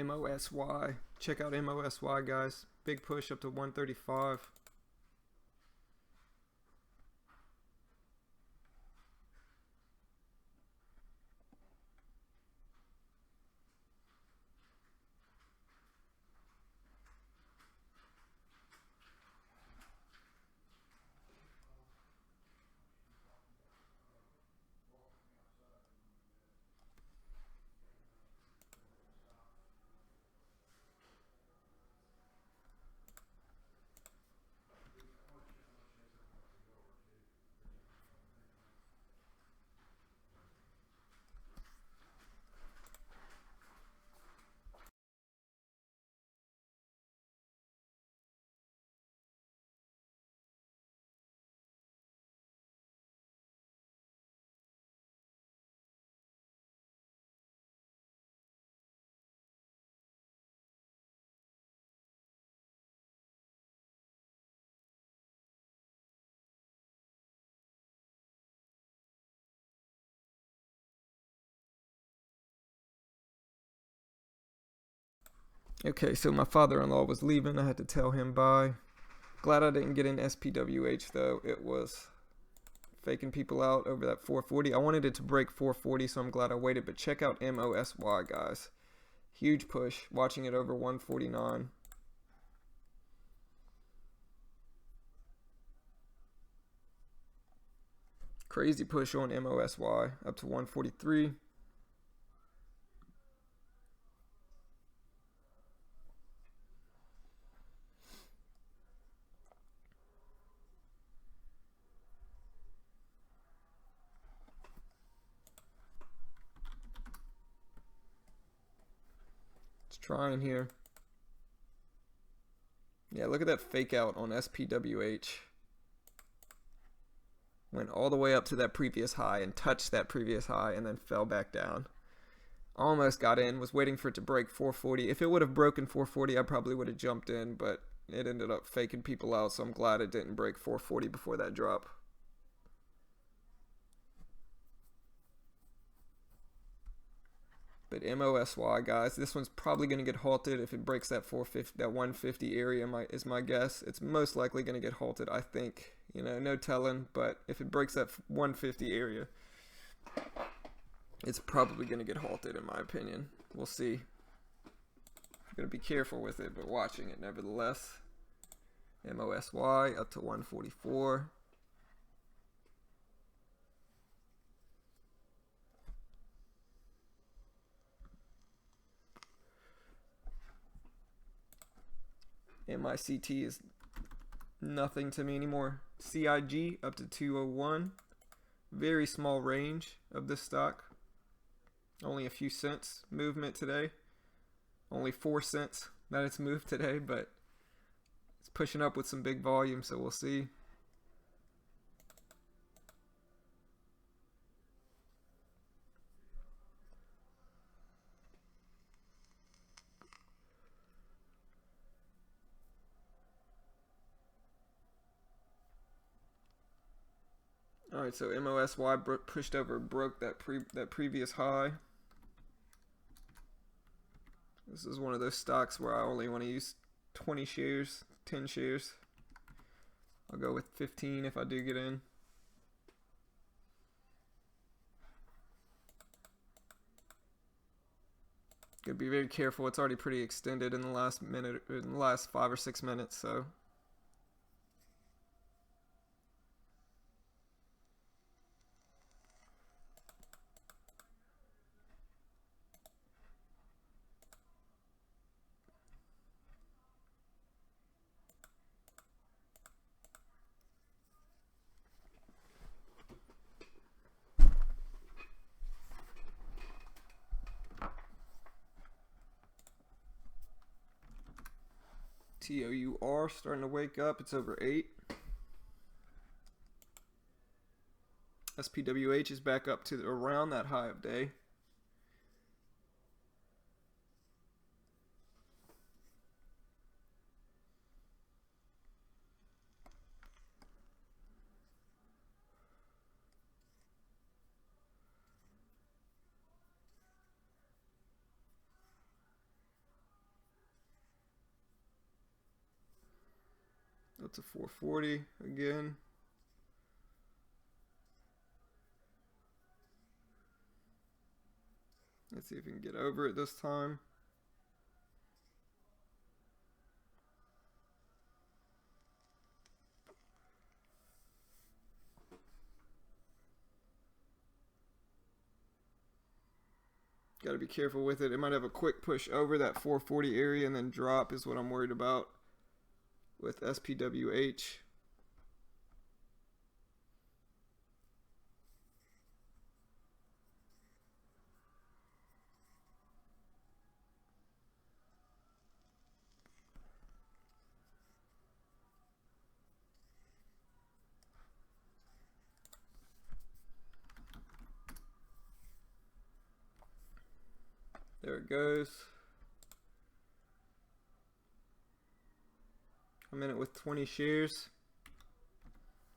MOSY. Check out MOSY, guys. Big push up to 135. Okay, so my father-in-law was leaving. I had to tell him bye. Glad I didn't get in SPWH though. It was faking people out over that 440. I wanted it to break 440, so I'm glad I waited. But check out MOSY, guys. Huge push. Watching it over 149. Crazy push on MOSY up to 143. It's trying here. Yeah, look at that fake out on SPWH. Went all the way up to that previous high and touched that previous high and then fell back down. Almost got in, was waiting for it to break 440. If it would have broken 440, I probably would have jumped in, but it ended up faking people out, so I'm glad it didn't break 440 before that drop. But MOSY, guys, this one's probably going to get halted if it breaks that 450, that 150 area. Is my guess. It's most likely going to get halted, I think. You know, no telling, but if it breaks that 150 area, it's probably going to get halted, in my opinion. We'll see. I'm going to be careful with it, but watching it nevertheless. MOSY up to 144. MICT is nothing to me anymore. CIG up to 201. Very small range of this stock. Only a few cents movement today. Only 4 cents that it's moved today, but it's pushing up with some big volume, so we'll see. All right, so MOSY pushed over, broke that previous high. This is one of those stocks where I only want to use 20 shares, 10 shares. I'll go with 15 if I do get in. Gotta be very careful. It's already pretty extended in the last minute, in the last 5 or 6 minutes, so. TOUR starting to wake up. It's over 8. SPWH is back up to around that high of day. Up to 440 again. Let's see if we can get over it this time. Got to be careful with it. It might have a quick push over that 440 area and then drop is what I'm worried about with SPWH. There it goes. I'm in it with 20 shares.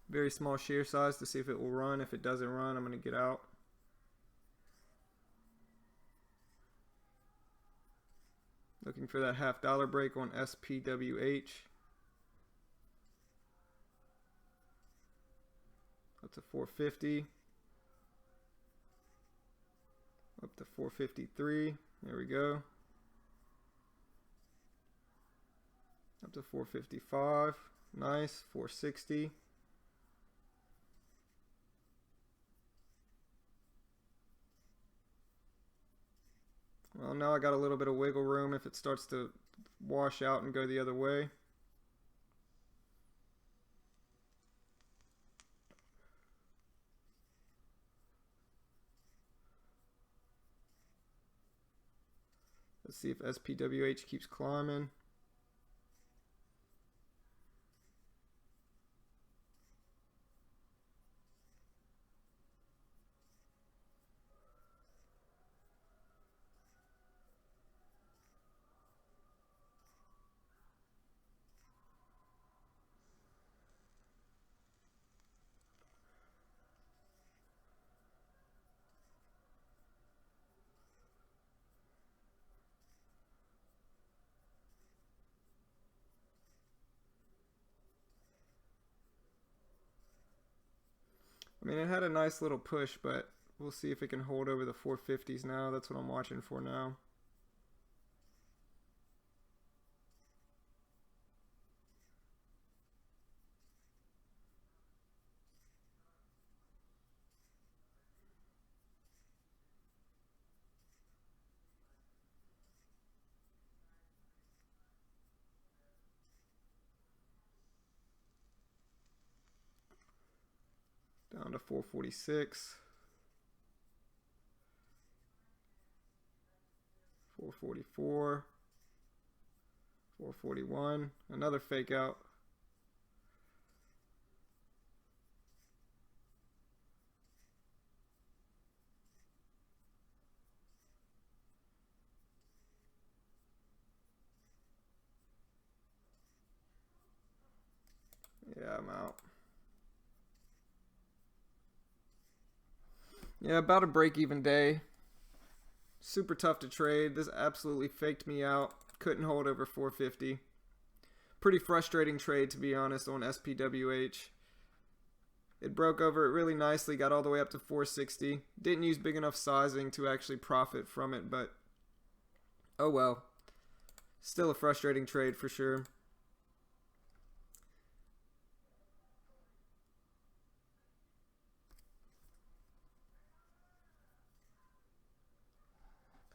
Very small share size to see if it will run. If it doesn't run, I'm going to get out. Looking for that $0.5 break on SPWH. Up to 450. Up to 453. There we go. Up to 455. Nice. 460. Well, now I got a little bit of wiggle room if it starts to wash out and go the other way. Let's see if SPWH keeps climbing. I mean, it had a nice little push, but we'll see if it can hold over the 450s now. That's what I'm watching for now. Down to 446. 444. 441. Another fake out. Yeah, I'm out. Yeah, about a break-even day. Super tough to trade. This absolutely faked me out. Couldn't hold over 450. Pretty frustrating trade, to be honest, on SPWH. It broke over it really nicely, got all the way up to 460. Didn't use big enough sizing to actually profit from it, but oh well. Still a frustrating trade for sure.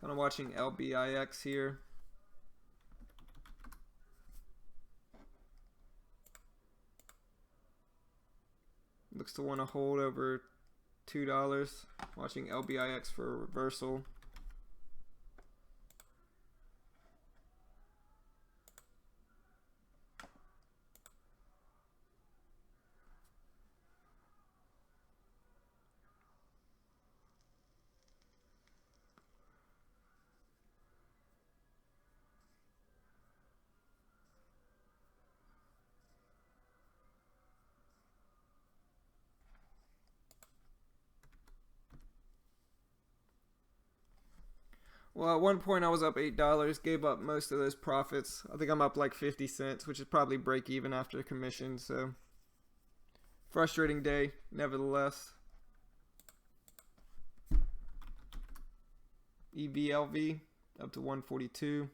Kind of watching LBIX here. Looks to want to hold over $2. Watching LBIX for a reversal. Well, at one point I was up $8, gave up most of those profits. I think I'm up like 50 cents, which is probably break even after commission, so frustrating day, nevertheless. EVLV up to 142.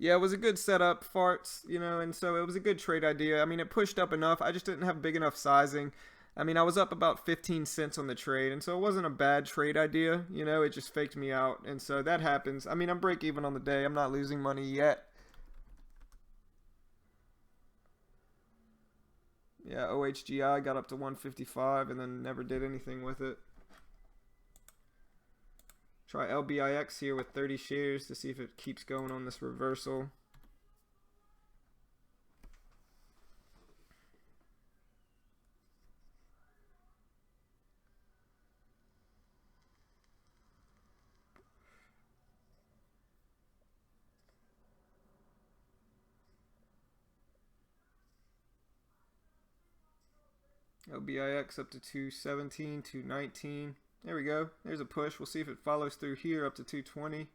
Yeah, it was a good setup, farts, you know, and so it was a good trade idea. I mean, it pushed up enough. I just didn't have big enough sizing. I mean, I was up about 15 cents on the trade, and so it wasn't a bad trade idea. You know, it just faked me out, and so that happens. I mean, I'm break even on the day. I'm not losing money yet. Yeah, OHGI got up to 155 and then never did anything with it. Try LBIX here with 30 shares to see if it keeps going on this reversal. LBIX up to 217, 219. There we go. There's a push. We'll see if it follows through here up to 220.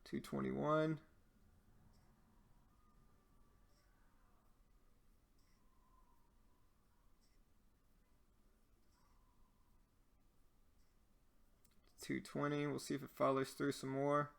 221. $220. We'll see if it follows through some more.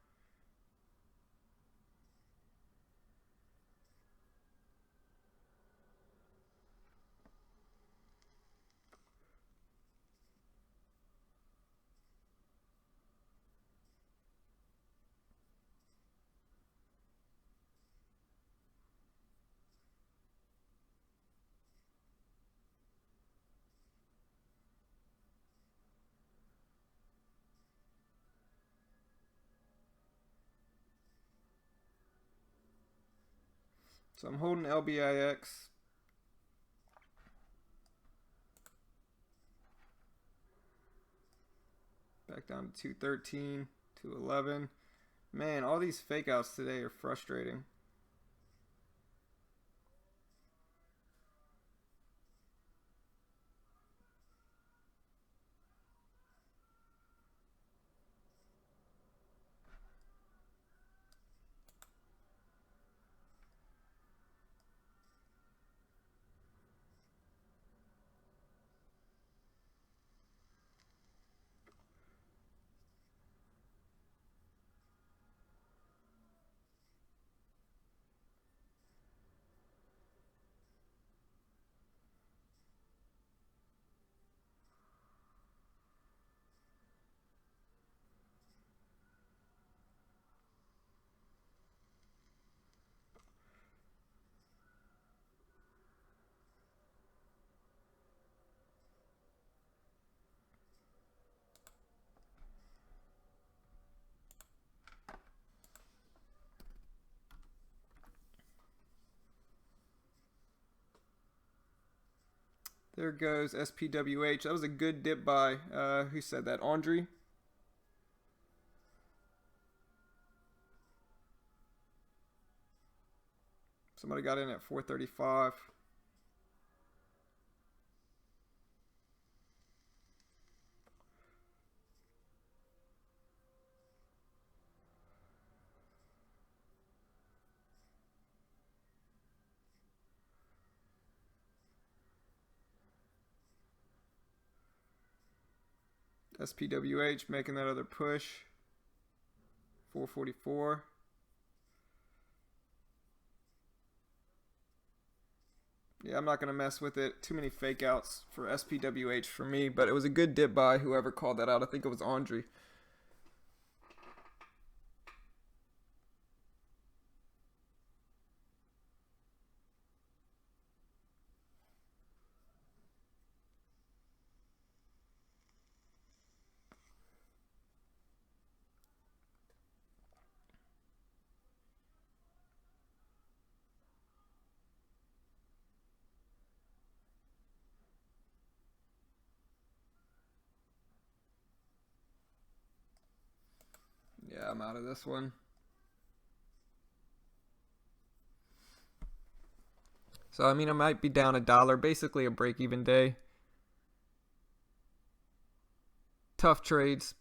So I'm holding LBIX. Back down to 213, 211. Man, all these fake outs today are frustrating. There goes SPWH. That was a good dip buy. Who said that? Andre? Somebody got in at 435. SPWH making that other push. 444. Yeah, I'm not going to mess with it. Too many fake outs for SPWH for me, but it was a good dip buy. Whoever called that out, I think it was Andre. Yeah, I'm out of this one. So, I mean, I might be down $1, basically a break-even day. Tough trades.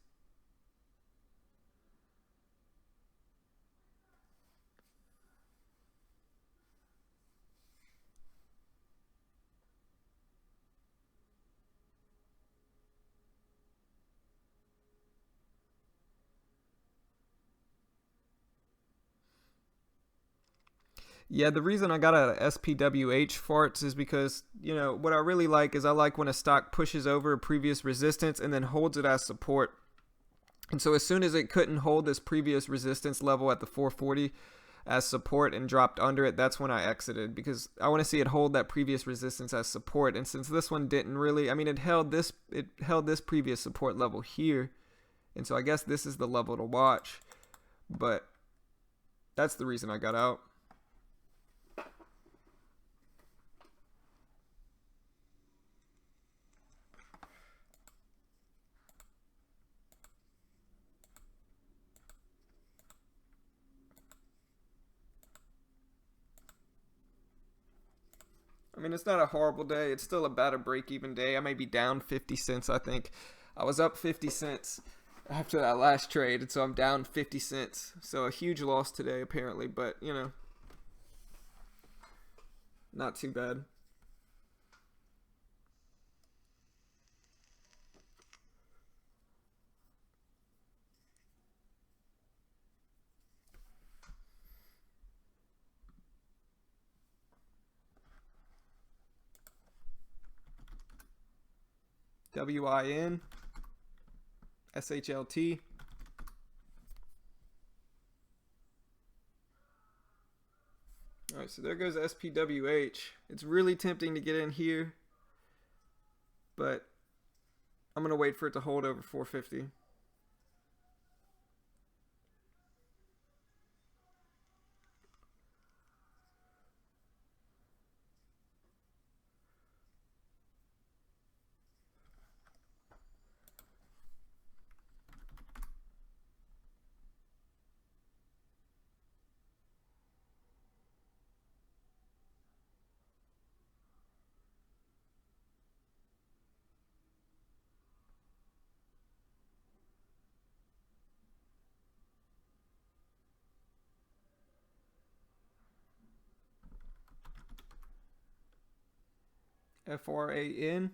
Yeah, the reason I got out of SPWH farts is because, you know, what I really like is I like when a stock pushes over a previous resistance and then holds it as support. And so as soon as it couldn't hold this previous resistance level at the 440 as support and dropped under it, that's when I exited, because I want to see it hold that previous resistance as support. And since this one didn't really, I mean, it held this previous support level here. And so I guess this is the level to watch. But that's the reason I got out. mean, it's not a horrible day. It's still about a break-even day. I may be down 50 cents, I think. I was up 50 cents after that last trade, and so I'm down 50 cents. So a huge loss today, apparently, but, you know, not too bad. WIN, SHLT. All right, so there goes SPWH. It's really tempting to get in here, but I'm going to wait for it to hold over 450. FRAN.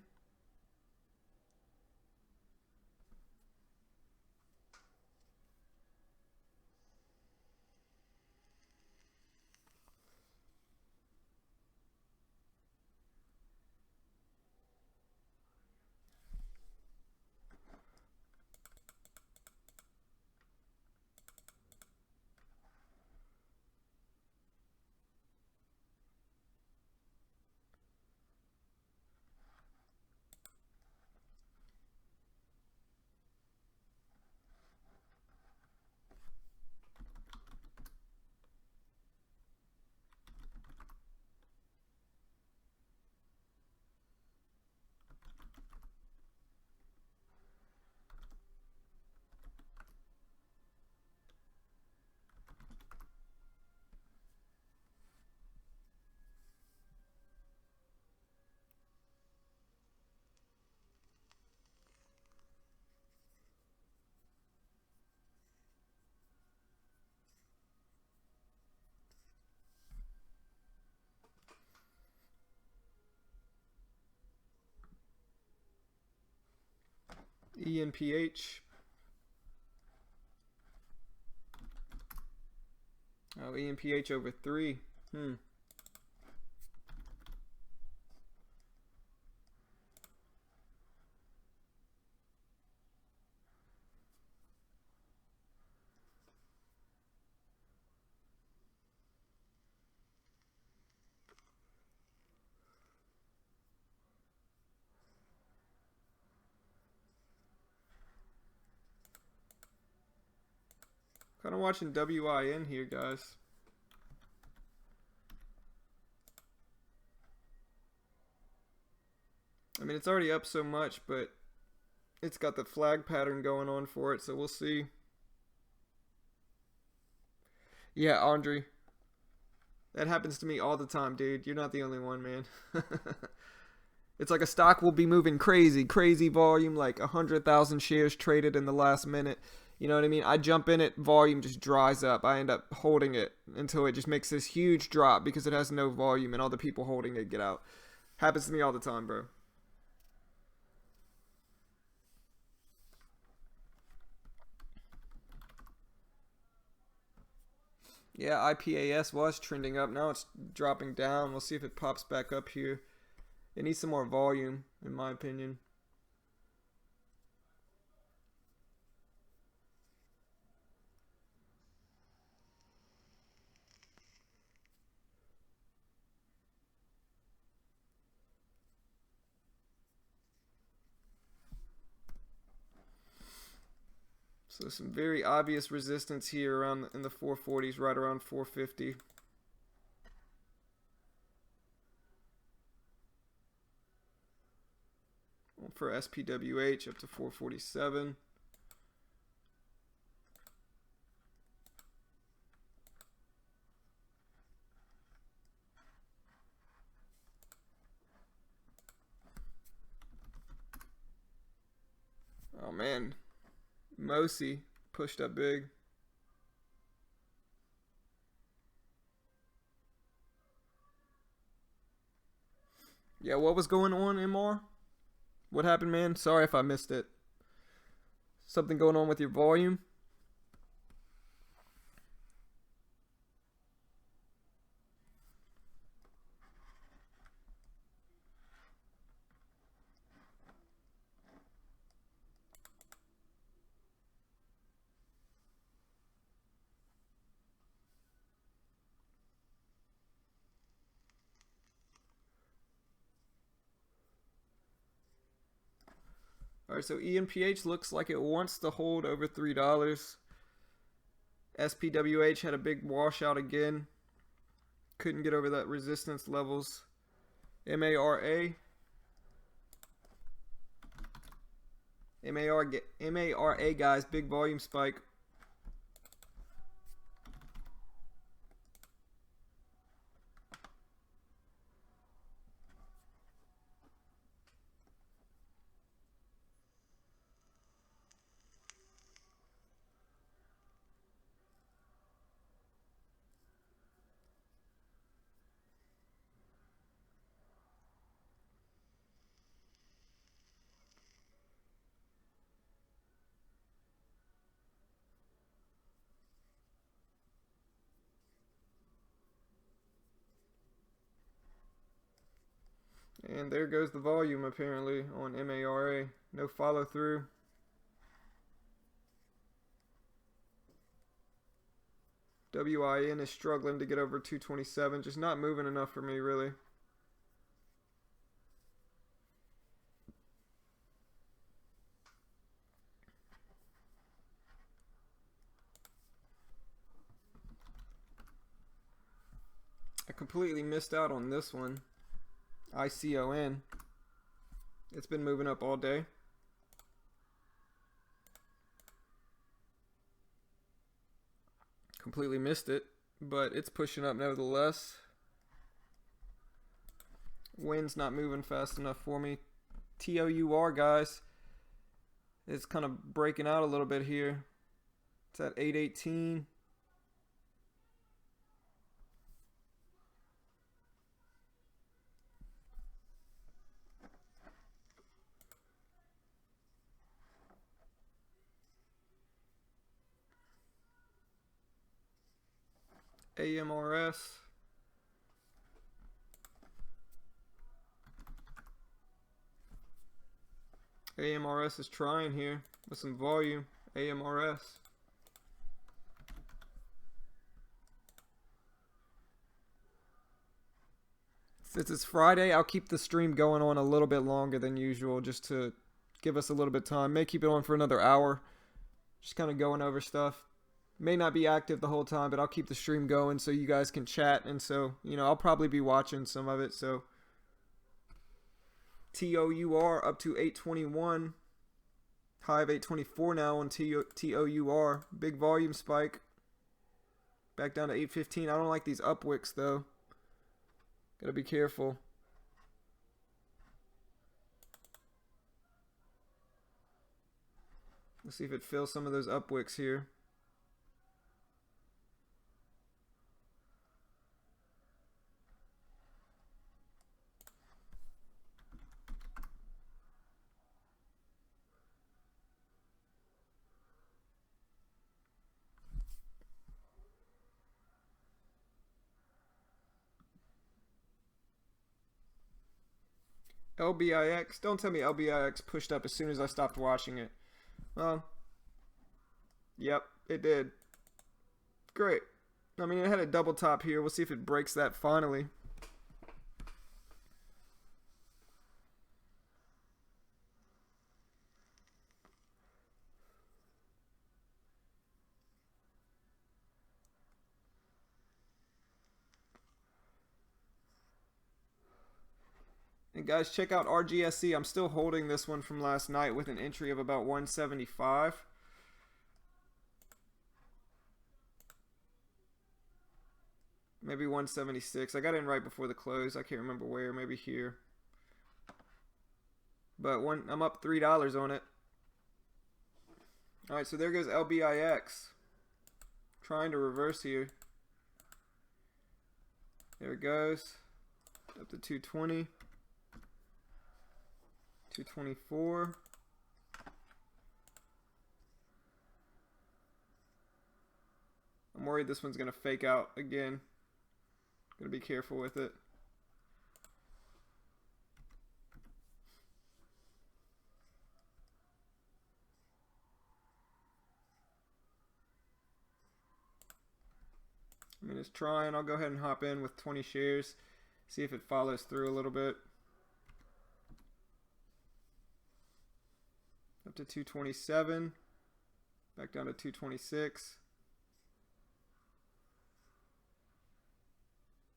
ENPH. Oh, ENPH over 3. Kind of watching WIN here, guys. I mean, it's already up so much, but it's got the flag pattern going on for it, so we'll see. Yeah, Andre. That happens to me all the time, dude. You're not the only one, man. It's like a stock will be moving crazy volume, like 100,000 shares traded in the last minute. You know what I mean? I jump in it, volume just dries up. I end up holding it until it just makes this huge drop because it has no volume and all the people holding it get out. Happens to me all the time, bro. Yeah, IPAS was trending up. Now it's dropping down. We'll see if it pops back up here. It needs some more volume, in my opinion. So some very obvious resistance here around in the 440s, right around 450. For SPWH up to 447. man. Mosi pushed up big. Yeah, what was going on, MR? What happened, man? Sorry if I missed it. Something going on with your volume? Alright, so ENPH looks like it wants to hold over $3. SPWH had a big washout again. Couldn't get over that resistance levels. MARA. MARA guys, big volume spike. And there goes the volume apparently on MARA. No follow through. WIN is struggling to get over 227. Just not moving enough for me, really. I completely missed out on this one. ICON. It's been moving up all day. Completely missed it, but it's pushing up nevertheless. Wind's not moving fast enough for me. TOUR, guys, it's kind of breaking out a little bit here. It's at 818. AMRS. AMRS is trying here with some volume. AMRS. Since it's Friday, I'll keep the stream going on a little bit longer than usual just to give us a little bit of time. May keep it on for another hour. Just kind of going over stuff. May not be active the whole time, but I'll keep the stream going so you guys can chat. And so, you know, I'll probably be watching some of it. So, TOUR up to 821. High of 824 now on TOUR. Big volume spike. Back down to 815. I don't like these up wicks, though. Gotta be careful. Let's see if it fills some of those up wicks here. LBIX. Don't tell me LBIX pushed up as soon as I stopped watching it. Well, yep, it did. Great. I mean, it had a double top here. We'll see if it breaks that finally. And guys, check out RGSC. I'm still holding this one from last night with an entry of about 175. Maybe 176. I got in right before the close. I can't remember where. Maybe here. But I'm up $3 on it. All right, so there goes LBIX. Trying to reverse here. There it goes. Up to 220. 224. I'm worried this one's going to fake out again. Going to be careful with it. I mean, it's trying. I'll go ahead and hop in with 20 shares. See if it follows through a little bit. Up to 227. Back down to 226.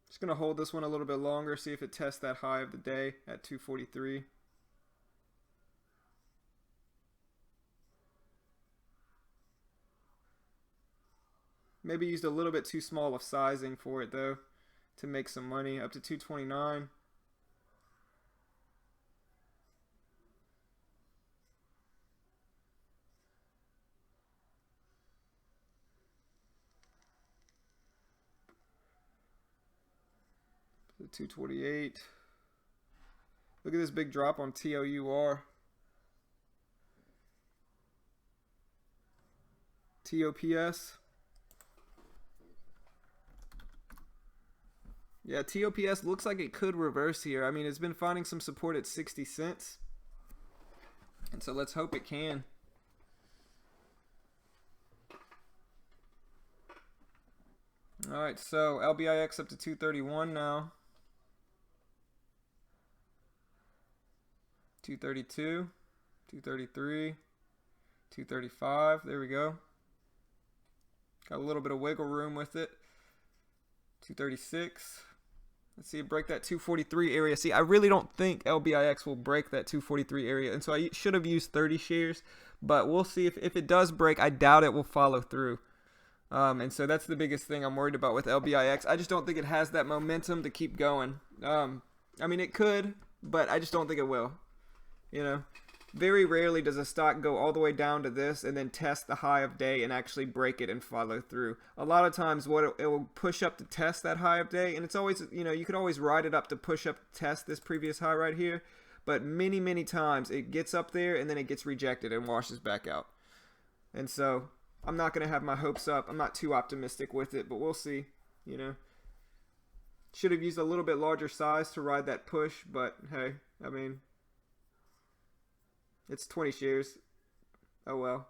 Just going to hold this one a little bit longer. See if it tests that high of the day at 243. Maybe used a little bit too small of sizing for it though to make some money. Up to 229. Up to 228. Look at this big drop on TOUR. TOPS. Yeah, TOPS looks like it could reverse here. I mean, it's been finding some support at 60 cents. And so let's hope it can. All right, so LBIX up to 231 now. 232, 233, 235. There we go. Got a little bit of wiggle room with it. 236. Let's see it break that 243 area. See, I really don't think LBIX will break that 243 area. And so I should have used 30 shares. But we'll see if it does break. I doubt it will follow through. And so that's the biggest thing I'm worried about with LBIX. I just don't think it has that momentum to keep going. I mean, it could, but I just don't think it will. You know, very rarely does a stock go all the way down to this and then test the high of day and actually break it and follow through. A lot of times what it will push up to test that high of day, and it's always, you know, you could always ride it up to push up to test this previous high right here, but many times it gets up there and then it gets rejected and washes back out. And so I'm not going to have my hopes up. I'm not too optimistic with it, but we'll see, you know. Should have used a little bit larger size to ride that push, but hey, I mean, it's 20 shares. Oh well.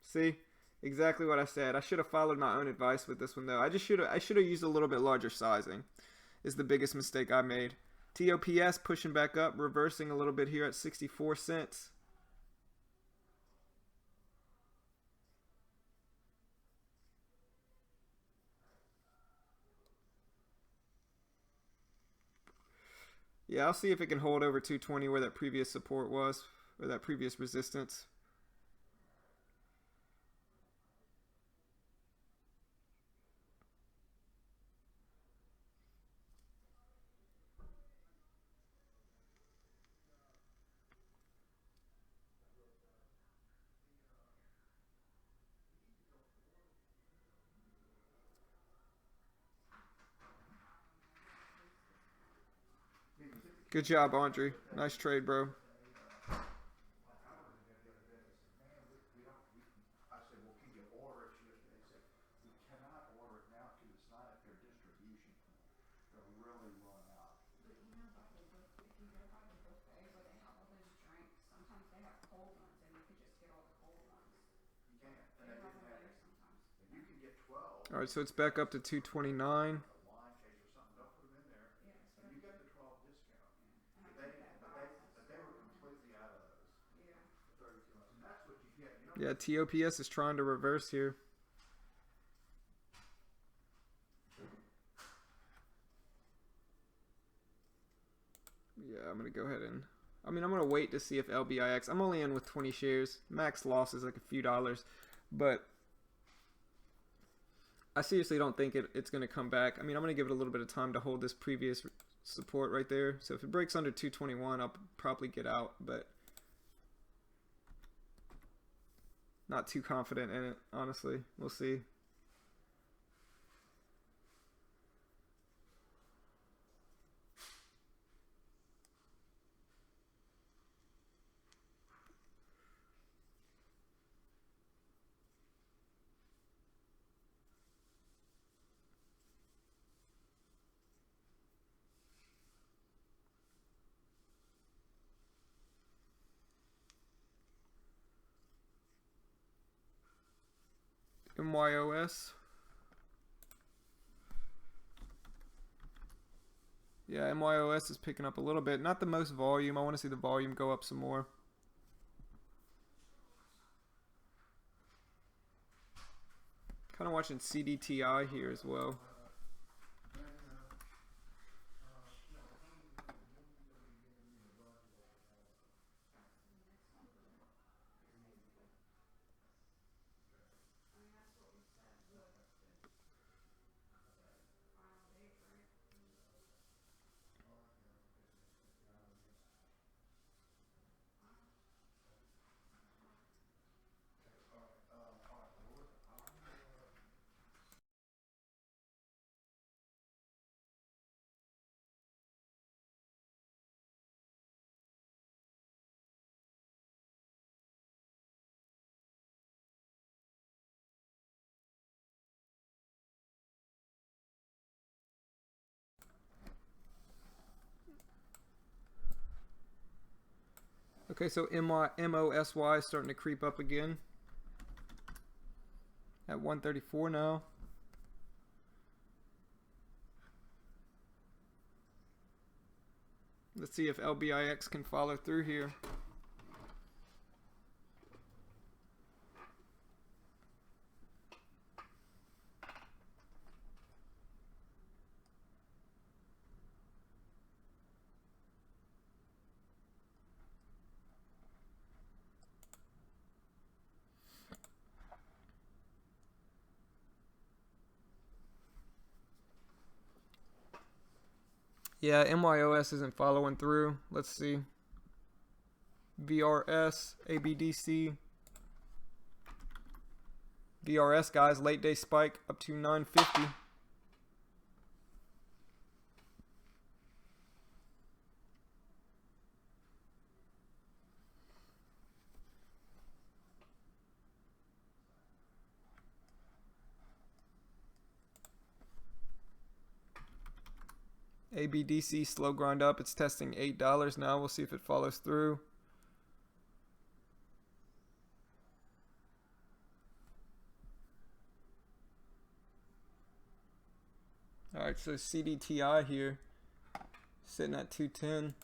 See? Exactly what I said. I should have followed my own advice with this one though. I should have used a little bit larger sizing. Is the biggest mistake I made. TOPS pushing back up, reversing a little bit here at 64 cents. Yeah, I'll see if it can hold over 220 where that previous support was, or that previous resistance. Good job, Andre. Nice trade, bro. All right, so it's back up to 229. Yeah, TOPS is trying to reverse here. Yeah, I'm going to go ahead and... I'm going to wait to see if LBIX... I'm only in with 20 shares. Max loss is like a few dollars. But I seriously don't think it's going to come back. I mean, I'm going to give it a little bit of time to hold this previous support right there. So if it breaks under 221, I'll probably get out. But Not too confident in it, honestly. We'll see. MYOS. Yeah, MYOS is picking up a little bit. Not the most volume. I want to see the volume go up some more. Kind of watching CDTI here as well. Okay, so MOSY is starting to creep up again. At 134 now. Let's see if LBIX can follow through here. Yeah, MYOS isn't following through. Let's see. VRS, ABDC. VRS, guys, late day spike up to 950. ABDC slow grind up. It's testing $8 now. We'll see if it follows through. All right, so CDTI here sitting at 210.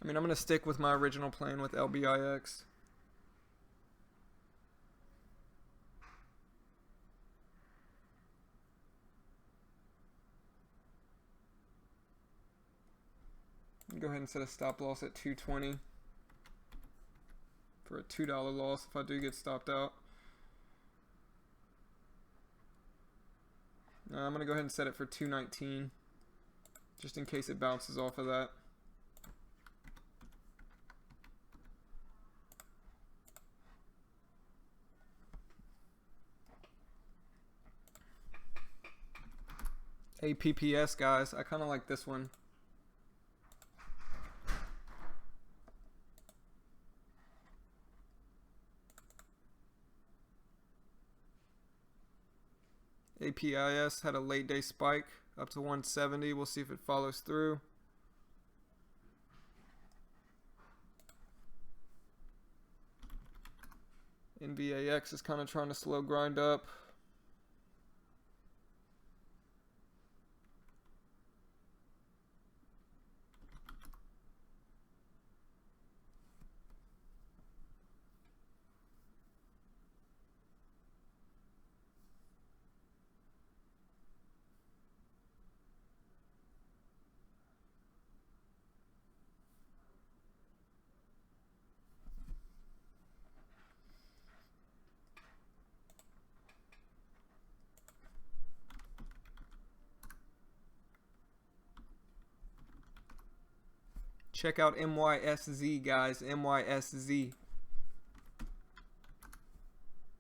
I mean, I'm going to stick with my original plan with LBIX. Go ahead and set a stop loss at 220 for a $2 loss if I do get stopped out. I'm going to go ahead and set it for 219 just in case it bounces off of that. APPS, guys, I kind of like this one. APIS had a late day spike up to 170. We'll see if it follows through. NVAX is kind of trying to slow grind up. Check out MYSZ, guys. MYSZ.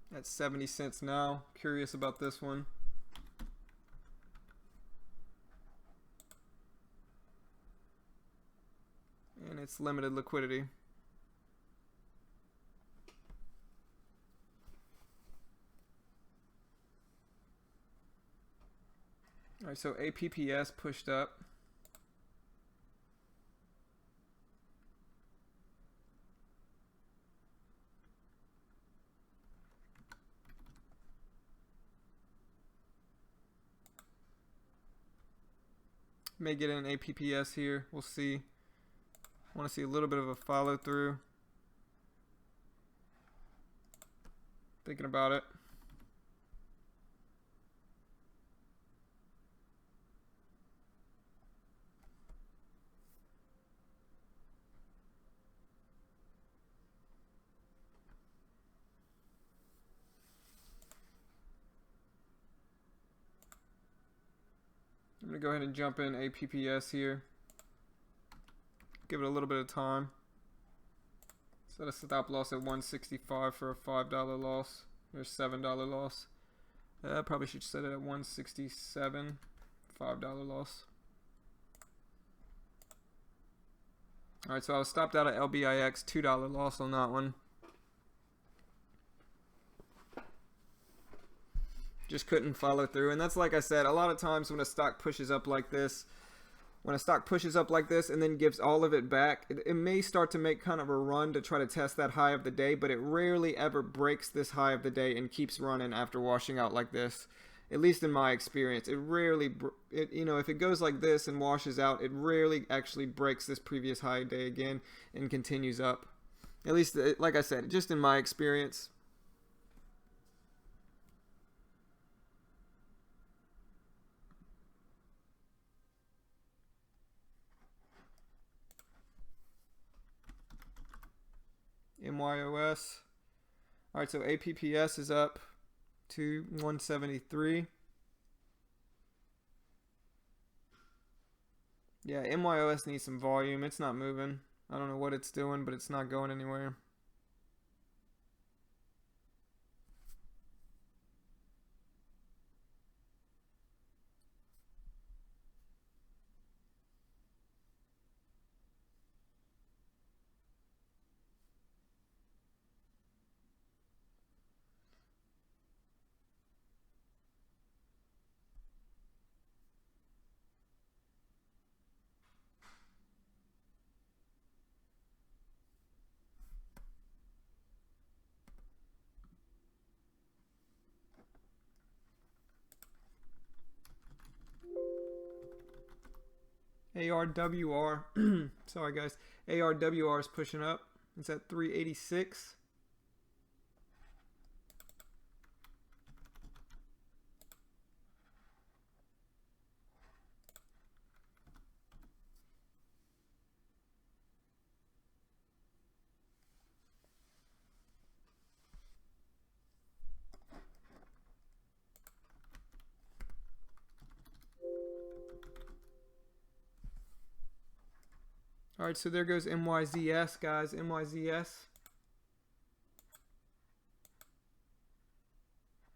That's 70 cents now. Curious about this one. And it's limited liquidity. Alright, so APPS pushed up. May get an APPS here. We'll see. I want to see a little bit of a follow through. Thinking about it. I'm going to go ahead and jump in APPS here. Give it a little bit of time. Set a stop loss at 165 for a $5 loss or $7 loss. I probably should set it at 167, $5 loss. Alright, so I was stopped out at LBIX, $2 loss on that one. Just couldn't follow through, and that's like I said, a lot of times when a stock pushes up like this, and then gives all of it back, it may start to make kind of a run to try to test that high of the day, but it rarely ever breaks this high of the day and keeps running after washing out like this. At least in my experience, it rarely, you know, if it goes like this and washes out, it rarely actually breaks this previous high day again and continues up. At least, like I said, just in my experience. MYOS. Alright, so APPS is up to 173. Yeah, MYOS needs some volume. It's not moving. I don't know what it's doing, but it's not going anywhere. ARWR, sorry guys, ARWR is pushing up. It's at 386. Alright, so there goes MYZS, guys. MYZS.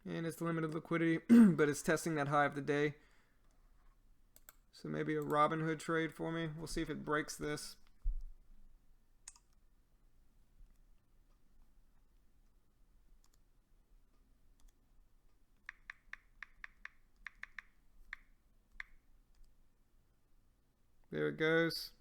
And it's limited liquidity, but it's testing that high of the day. So maybe a Robinhood trade for me. We'll see if it breaks this. There it goes.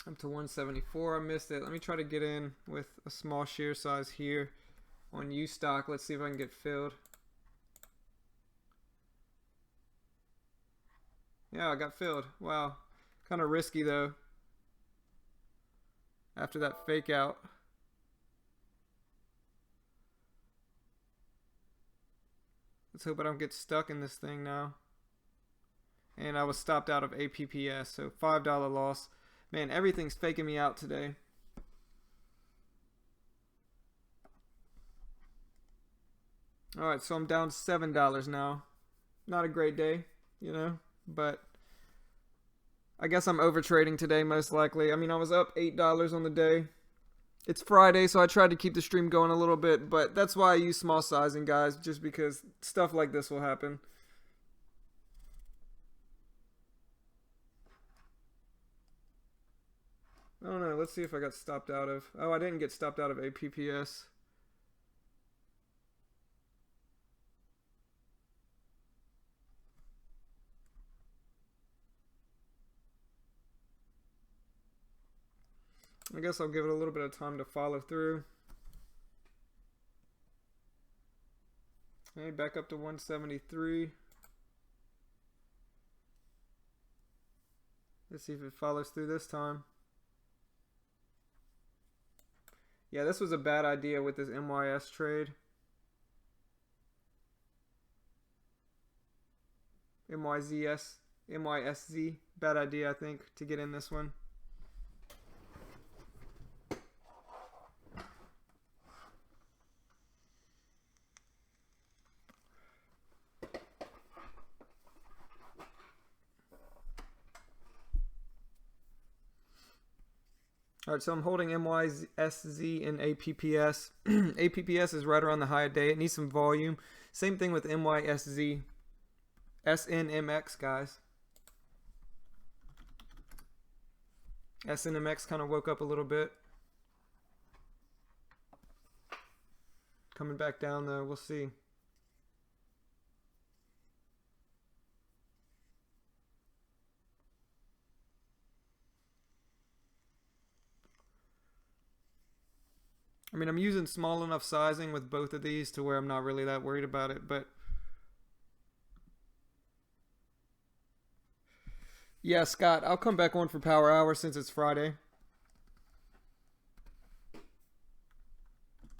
Up to 174. I missed it. Let me try to get in with a small share size here on U stock. Let's see if I can get filled. Yeah, I got filled. Wow. Kind of risky though. After that fake out. Let's hope I don't get stuck in this thing now. And I was stopped out of APPS, so $5 loss. Man, everything's faking me out today. All right, so I'm down $7 now. Not a great day, you know, but I guess I'm over trading today most likely. I mean, I was up $8 on the day. It's Friday, so I tried to keep the stream going a little bit, but that's why I use small sizing, guys, just because stuff like this will happen. I don't know. Let's see if I got stopped out of. Oh, I didn't get stopped out of APPS. I guess I'll give it a little bit of time to follow through. Okay, back up to 173. Let's see if it follows through this time. Yeah, this was a bad idea with this MYS trade. MYSZ. Bad idea, I think, to get in this one. All right, so I'm holding MYSZ in APPS. APPS is right around the high of day. It needs some volume. Same thing with MYSZ. SNMX, guys. SNMX kind of woke up a little bit. Coming back down, though. We'll see. I mean, I'm using small enough sizing with both of these to where I'm not really that worried about it, but yeah, Scott, I'll come back on for Power Hour since it's Friday.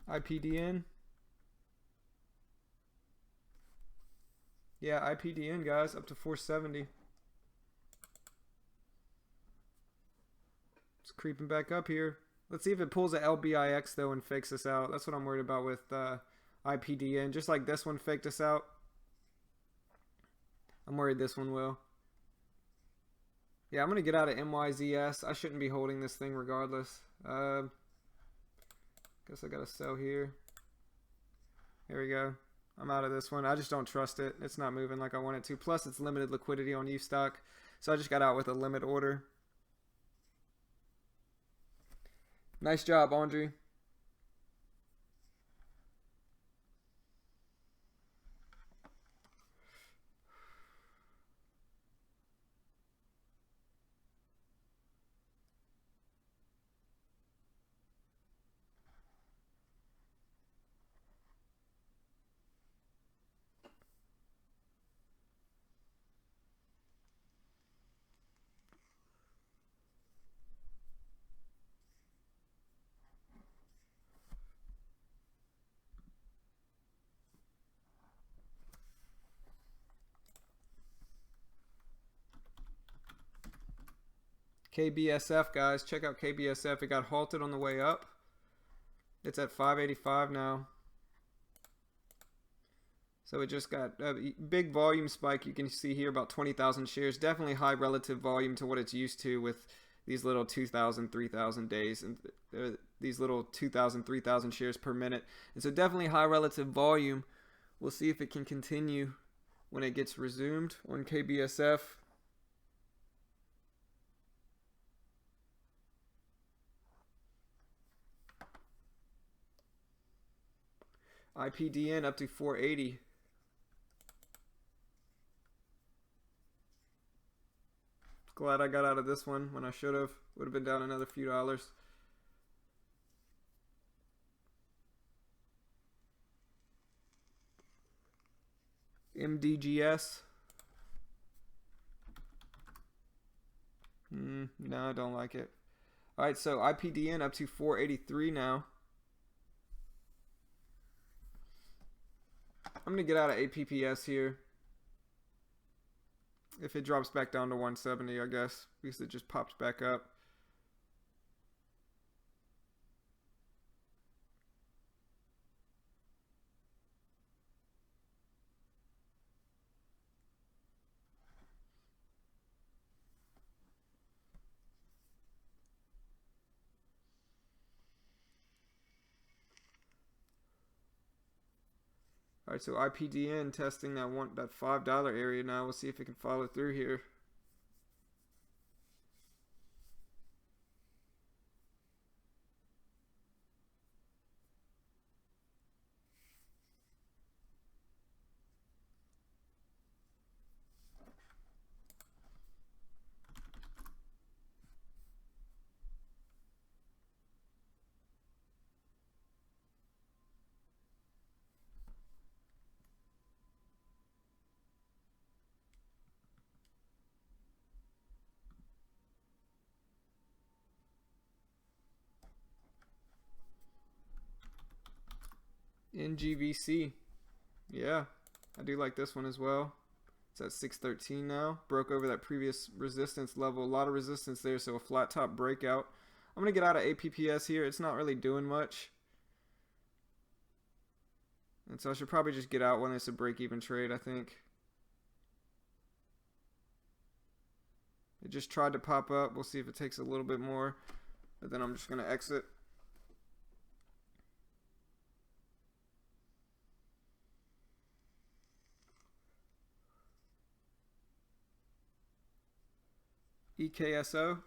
IPDN. Yeah, IPDN, guys, up to 470. It's creeping back up here. Let's see if it pulls a LBIX, though, and fakes us out. That's what I'm worried about with IPDN. Just like this one faked us out. I'm worried this one will. Yeah, I'm going to get out of MYZS. I shouldn't be holding this thing regardless. Guess I got to sell here. Here we go. I'm out of this one. I just don't trust it. It's not moving like I want it to. Plus, it's limited liquidity on Ustock. So I just got out with a limit order. Nice job, Andre. KBSF, guys. Check out KBSF. It got halted on the way up. It's at 585 now. So it just got a big volume spike. You can see here about 20,000 shares. Definitely high relative volume to what it's used to with these little 2,000, 3,000 days. And these little 2,000, 3,000 shares per minute. And so definitely high relative volume. We'll see if it can continue when it gets resumed on KBSF. IPDN up to 480. Glad I got out of this one when I should have. Would have been down another few dollars. MDGS. No, I don't like it. Alright, so IPDN up to 483 now. I'm going to get out of APPS here. If it drops back down to 170, I guess, because it just popped back up. Alright, so IPDN testing that $5 area now. We'll see if it can follow through here. NGVC. Yeah, I do like this one as well. It's at 613 now. Broke over that previous resistance level. A lot of resistance there, so a flat top breakout. I'm going to get out of APPS here. It's not really doing much. And so I should probably just get out when it's a break-even trade, I think. It just tried to pop up. We'll see if it takes a little bit more. But then I'm just going to exit. EKSO.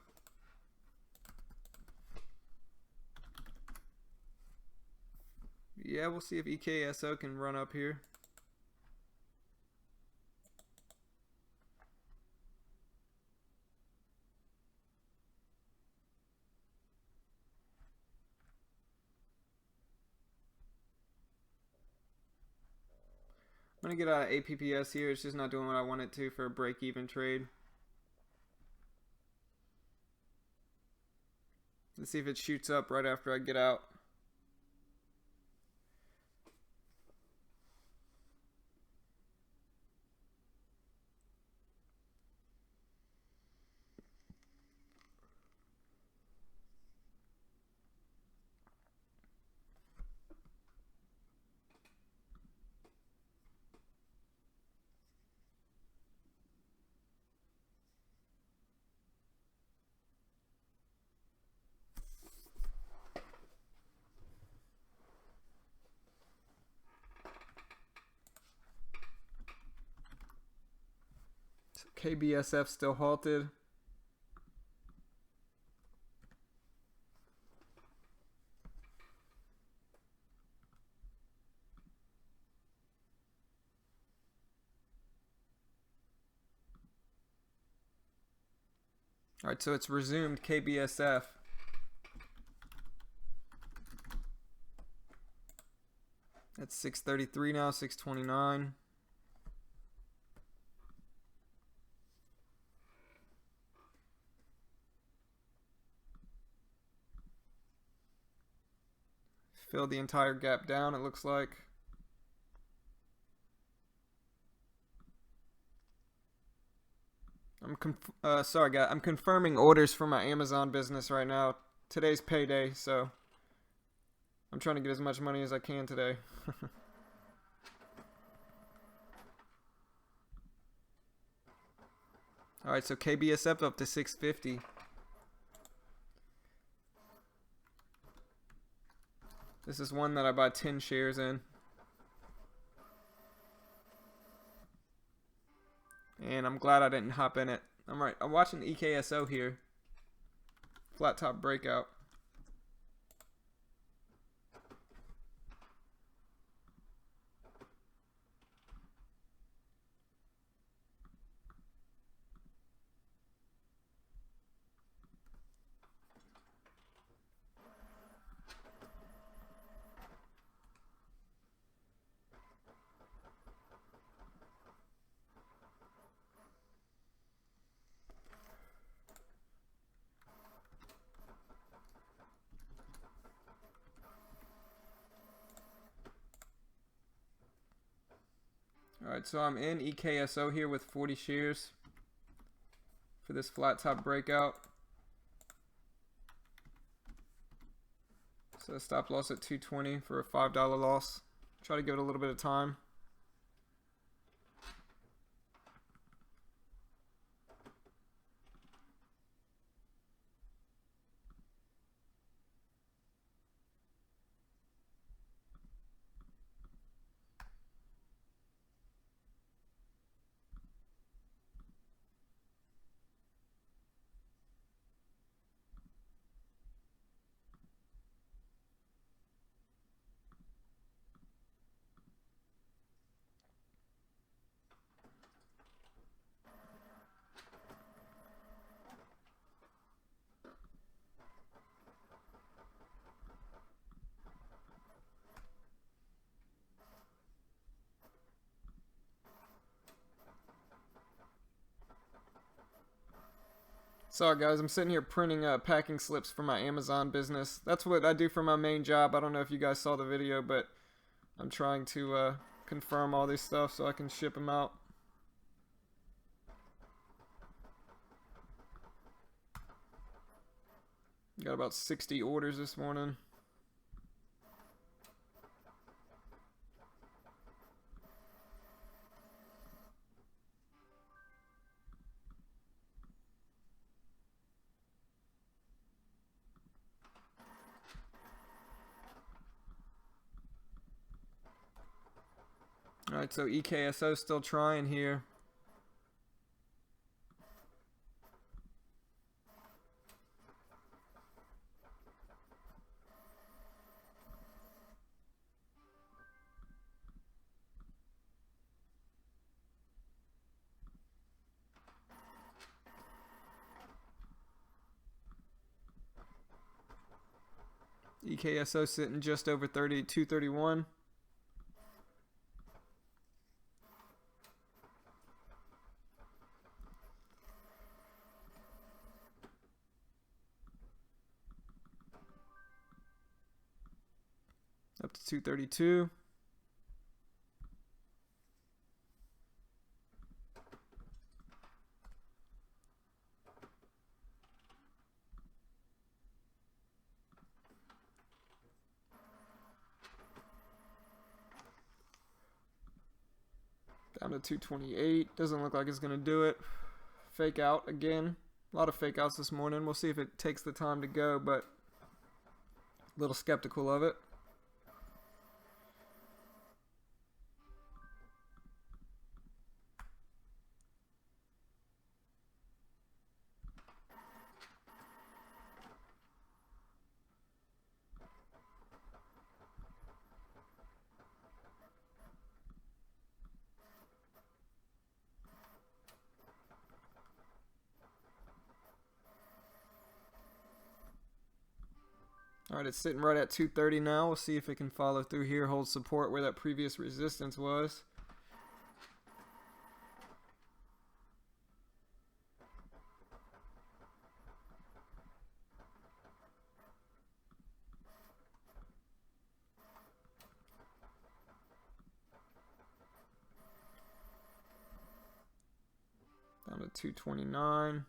Yeah, we'll see if EKSO can run up here. I'm going to get out of APPS here. It's just not doing what I want it to for a break-even trade. Let's see if it shoots up right after I get out. KBSF still halted. All right, so it's resumed KBSF. That's 633 now, 629. Filled the entire gap down, it looks like. Sorry, guys. I'm confirming orders for my Amazon business right now. Today's payday, so I'm trying to get as much money as I can today. All right, so KBSF up to 650. This is one that I buy 10 shares in. And I'm glad I didn't hop in it. I'm watching the EKSO here. Flat top breakout. Alright, so I'm in EKSO here with 40 shares for this flat top breakout. So stop loss at 220 for a $5 loss. Try to give it a little bit of time. Sorry guys, I'm sitting here printing packing slips for my Amazon business. That's what I do for my main job. I don't know if you guys saw the video, but I'm trying to confirm all this stuff so I can ship them out. Got about 60 orders this morning. Alright, so EKSO still trying here. EKSO sitting just over 231. Up to 232. Down to 228. Doesn't look like it's going to do it. Fake out again. A lot of fake outs this morning. We'll see if it takes the time to go, but a little skeptical of it. Alright, it's sitting right at 230 now. We'll see if it can follow through here, hold support where that previous resistance was. Down to 229.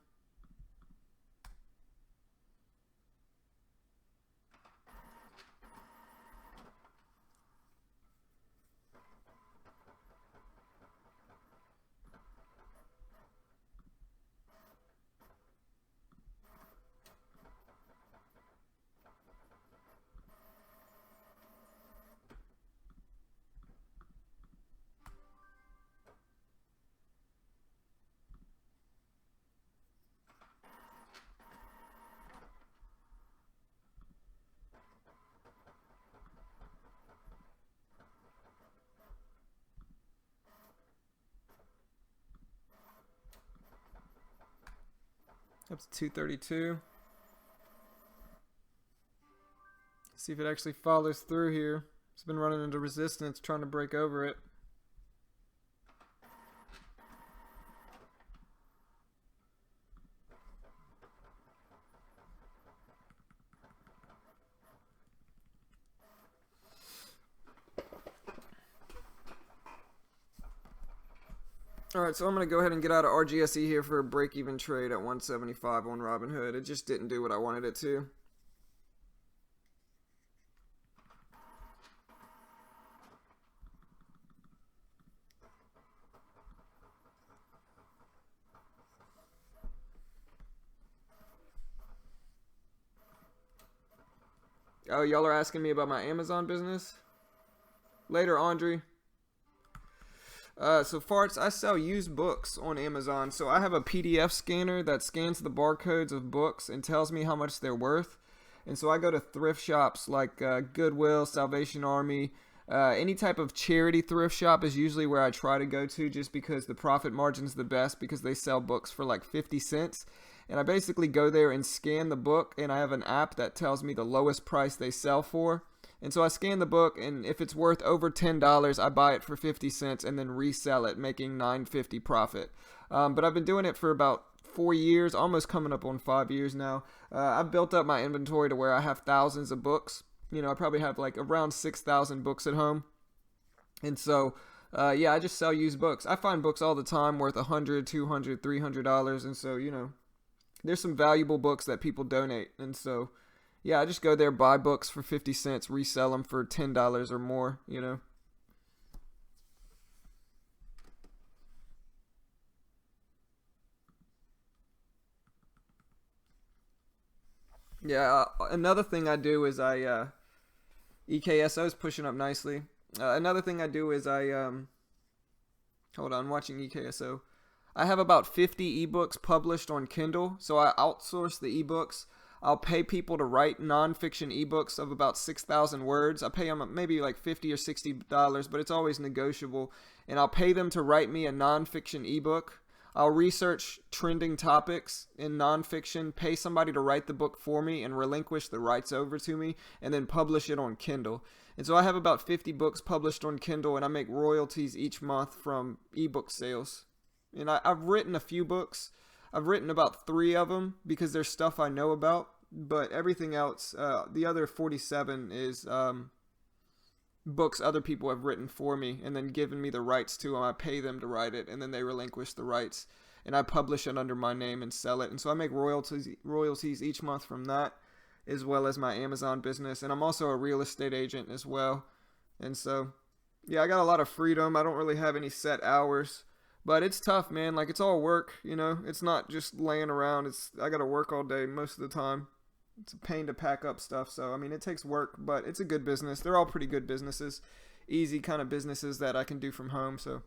Up to 232. See if it actually follows through here. It's been running into resistance, trying to break over it. Alright, so I'm going to go ahead and get out of RGSE here for a break-even trade at 175 on Robinhood. It just didn't do what I wanted it to. Oh, y'all are asking me about my Amazon business? Later, Andre. So farts, I sell used books on Amazon. So I have a PDF scanner that scans the barcodes of books and tells me how much they're worth. And so I go to thrift shops like Goodwill, Salvation Army, any type of charity thrift shop is usually where I try to go to, just because the profit margin's the best, because they sell books for like 50 cents. And I basically go there and scan the book, and I have an app that tells me the lowest price they sell for. And so I scan the book, and if it's worth over $10, I buy it for 50 cents and then resell it, making $9.50 profit. But I've been doing it for about 4 years, almost coming up on 5 years now. I've built up my inventory to where I have thousands of books. I probably have like around 6,000 books at home. And so, yeah, I just sell used books. I find books all the time worth $100, $200, $300. And so, there's some valuable books that people donate. And so, yeah, I just go there, buy books for 50 cents, resell them for $10 or more. Yeah, another thing I do is EKSO is pushing up nicely. Another thing I do is hold on, watching EKSO. I have about 50 ebooks published on Kindle, so I outsource the ebooks. I'll pay people to write nonfiction ebooks of about 6,000 words. I pay them maybe like $50 or $60, but it's always negotiable. And I'll pay them to write me a nonfiction ebook. I'll research trending topics in nonfiction, pay somebody to write the book for me and relinquish the rights over to me, and then publish it on Kindle. And so I have about 50 books published on Kindle, and I make royalties each month from ebook sales. And I've written a few books. I've written about 3 of them because there's stuff I know about, but everything else, the other 47 is books other people have written for me and then given me the rights to them. I pay them to write it, and then they relinquish the rights, and I publish it under my name and sell it. And so I make royalties each month from that, as well as my Amazon business. And I'm also a real estate agent as well. And so, yeah, I got a lot of freedom. I don't really have any set hours, but it's tough, man. Like, it's all work, It's not just laying around. I got to work all day most of the time. It's a pain to pack up stuff. So, I mean, it takes work, but it's a good business. They're all pretty good businesses. Easy kind of businesses that I can do from home. So,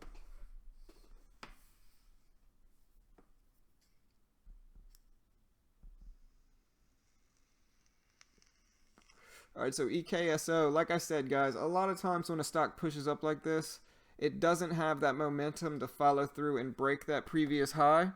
all right. So EKSO, like I said, guys, a lot of times when a stock pushes up like this, it doesn't have that momentum to follow through and break that previous high.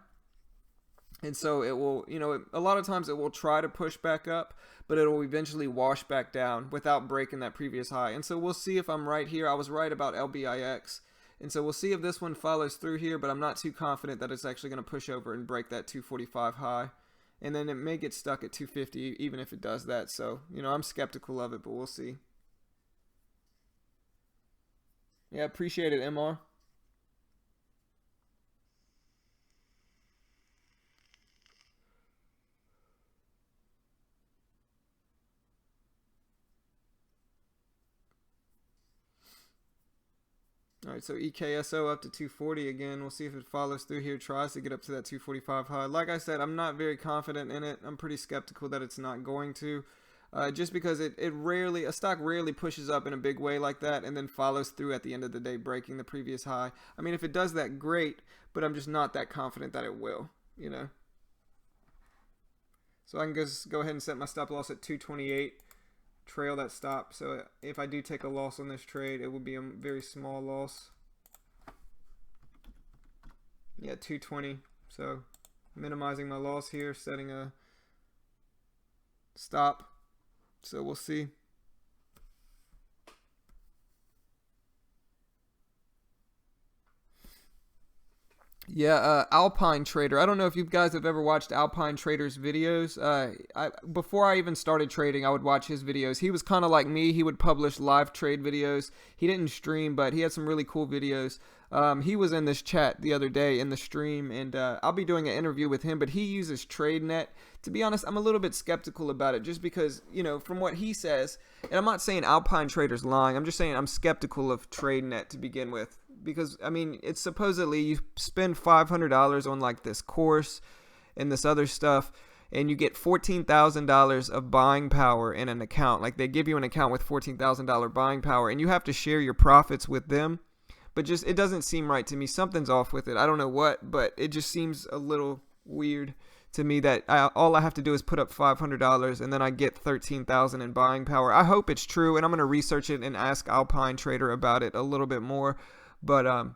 And so it will, a lot of times it will try to push back up, but it will eventually wash back down without breaking that previous high. And so we'll see if I'm right here. I was right about LBIX. And so we'll see if this one follows through here, but I'm not too confident that it's actually going to push over and break that 245 high. And then it may get stuck at 250 even if it does that. So, I'm skeptical of it, but we'll see. Yeah, appreciate it, MR. All right, so EKSO up to 240 again. We'll see if it follows through here, tries to get up to that 245 high. Like I said, I'm not very confident in it. I'm pretty skeptical that it's not going to. Just because a stock rarely pushes up in a big way like that and then follows through at the end of the day, breaking the previous high. I mean, if it does that, great, but I'm just not that confident that it will, So I can just go ahead and set my stop loss at 228, trail that stop. So if I do take a loss on this trade, it will be a very small loss. Yeah, 220. So minimizing my loss here, setting a stop. So we'll see. Yeah, Alpine Trader. I don't know if you guys have ever watched Alpine Trader's videos. Before I even started trading, I would watch his videos. He was kind of like me. He would publish live trade videos. He didn't stream, but he had some really cool videos. He was in this chat the other day in the stream, and I'll be doing an interview with him, but he uses TradeNet. To be honest, I'm a little bit skeptical about it just because, from what he says, and I'm not saying Alpine Trader's lying. I'm just saying I'm skeptical of TradeNet to begin with. Because, I mean, it's supposedly you spend $500 on like this course and this other stuff, and you get $14,000 of buying power in an account. Like, they give you an account with $14,000 buying power, and you have to share your profits with them. But it doesn't seem right to me. Something's off with it. I don't know what, but it just seems a little weird to me that all I have to do is put up $500 and then I get $13,000 in buying power. I hope it's true, and I'm going to research it and ask Alpine Trader about it a little bit more. But,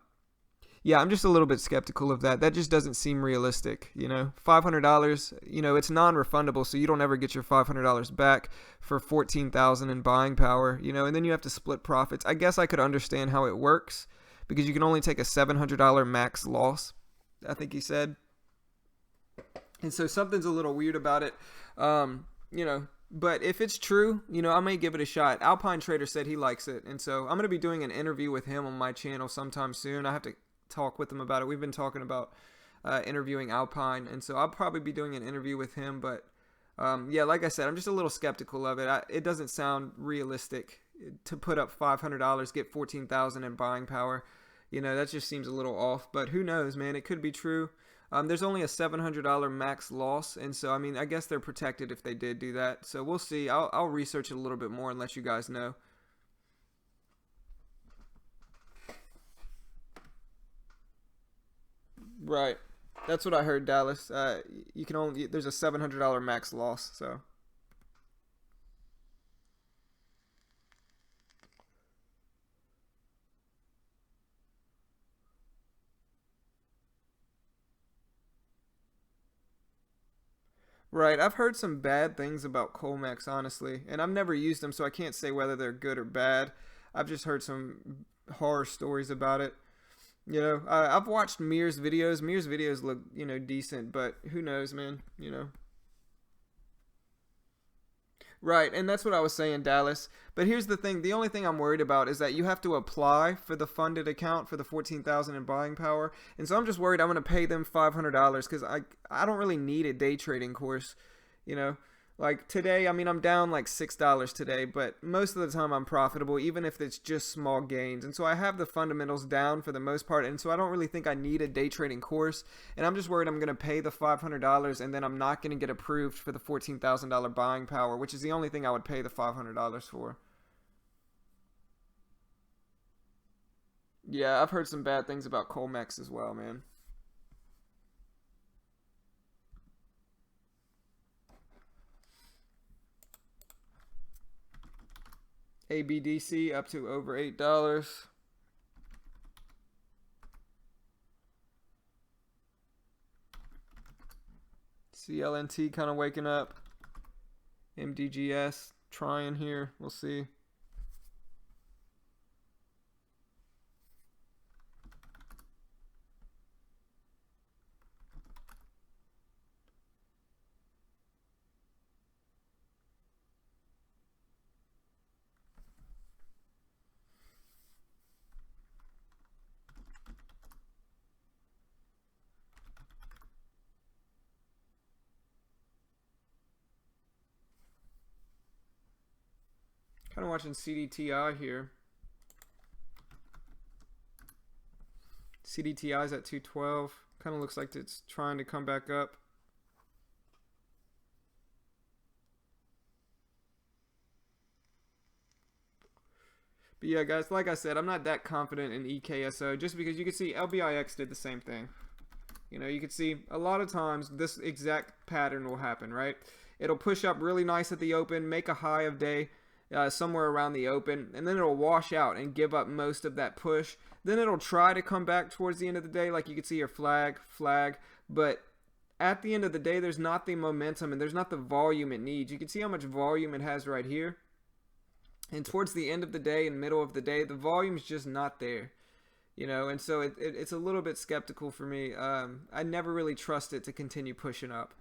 yeah, I'm just a little bit skeptical of that. That just doesn't seem realistic, $500, it's non-refundable, so you don't ever get your $500 back for $14,000 in buying power, and then you have to split profits. I guess I could understand how it works because you can only take a $700 max loss, I think he said. And so something's a little weird about it. You know, but if it's true, you know, I may give it a shot. Alpine Trader said he likes it, and so I'm going to be doing an interview with him on my channel sometime soon. I have to talk with him about it. We've been talking about interviewing Alpine, and so I'll probably be doing an interview with him. But yeah, like I said, I'm just a little skeptical of it. It doesn't sound realistic to put up $500, get 14,000 in buying power. You know, that just seems a little off. But who knows, man? It could be true. There's only a $700 max loss, and so I mean, I guess they're protected if they did do that. So we'll see. I'll research it a little bit more and let you guys know. Right. That's what I heard, Dallas. You can only there's a $700 max loss. So right. I've heard some bad things about Colmex, honestly, and I've never used them, so I can't say whether they're good or bad. I've just heard some horror stories about it. You know, I've watched Mir's videos. Mir's videos look, you know, decent, but who knows, man? You know. Right, and that's what I was saying, Dallas. But here's the thing: the only thing I'm worried about is that you have to apply for the funded account for the 14,000 in buying power, and so I'm just worried I'm going to pay them $500 because I don't really need a day trading course, you know. Like today, I mean, I'm down like $6 today, but most of the time I'm profitable, even if it's just small gains. And so I have the fundamentals down for the most part, and so I don't really think I need a day trading course. And I'm just worried I'm going to pay the $500 and then I'm not going to get approved for the $14,000 buying power, which is the only thing I would pay the $500 for. Yeah, I've heard some bad things about Colmex as well, man. ABDC up to over $8. CLNT kind of waking up. MDGS trying here. We'll see. Kind of watching CDTI here. CDTI's at 212. Kind of looks like it's trying to come back up. But yeah, guys, like I said, I'm not that confident in EKSO just because you can see LBIX did the same thing. You know, you can see a lot of times this exact pattern will happen, right? It'll push up really nice at the open, make a high of day somewhere around the open, and then it'll wash out and give up most of that push. Then it'll try to come back towards the end of the day, like you can see here, flag, but at the end of the day, there's not the momentum and there's not the volume it needs. You can see how much volume it has right here. And towards the end of the day and middle of the day, the volume's just not there. You know, and so it's a little bit skeptical for me. I never really trust it to continue pushing up.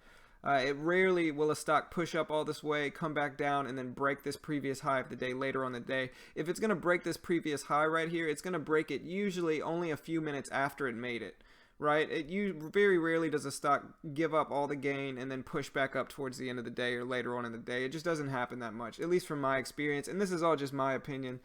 It rarely will a stock push up all this way, come back down, and then break this previous high of the day later on the day. If it's going to break this previous high right here, it's going to break it usually only a few minutes after it made it, right? Very rarely does a stock give up all the gain and then push back up towards the end of the day or later on in the day. It just doesn't happen that much, at least from my experience, and this is all just my opinion.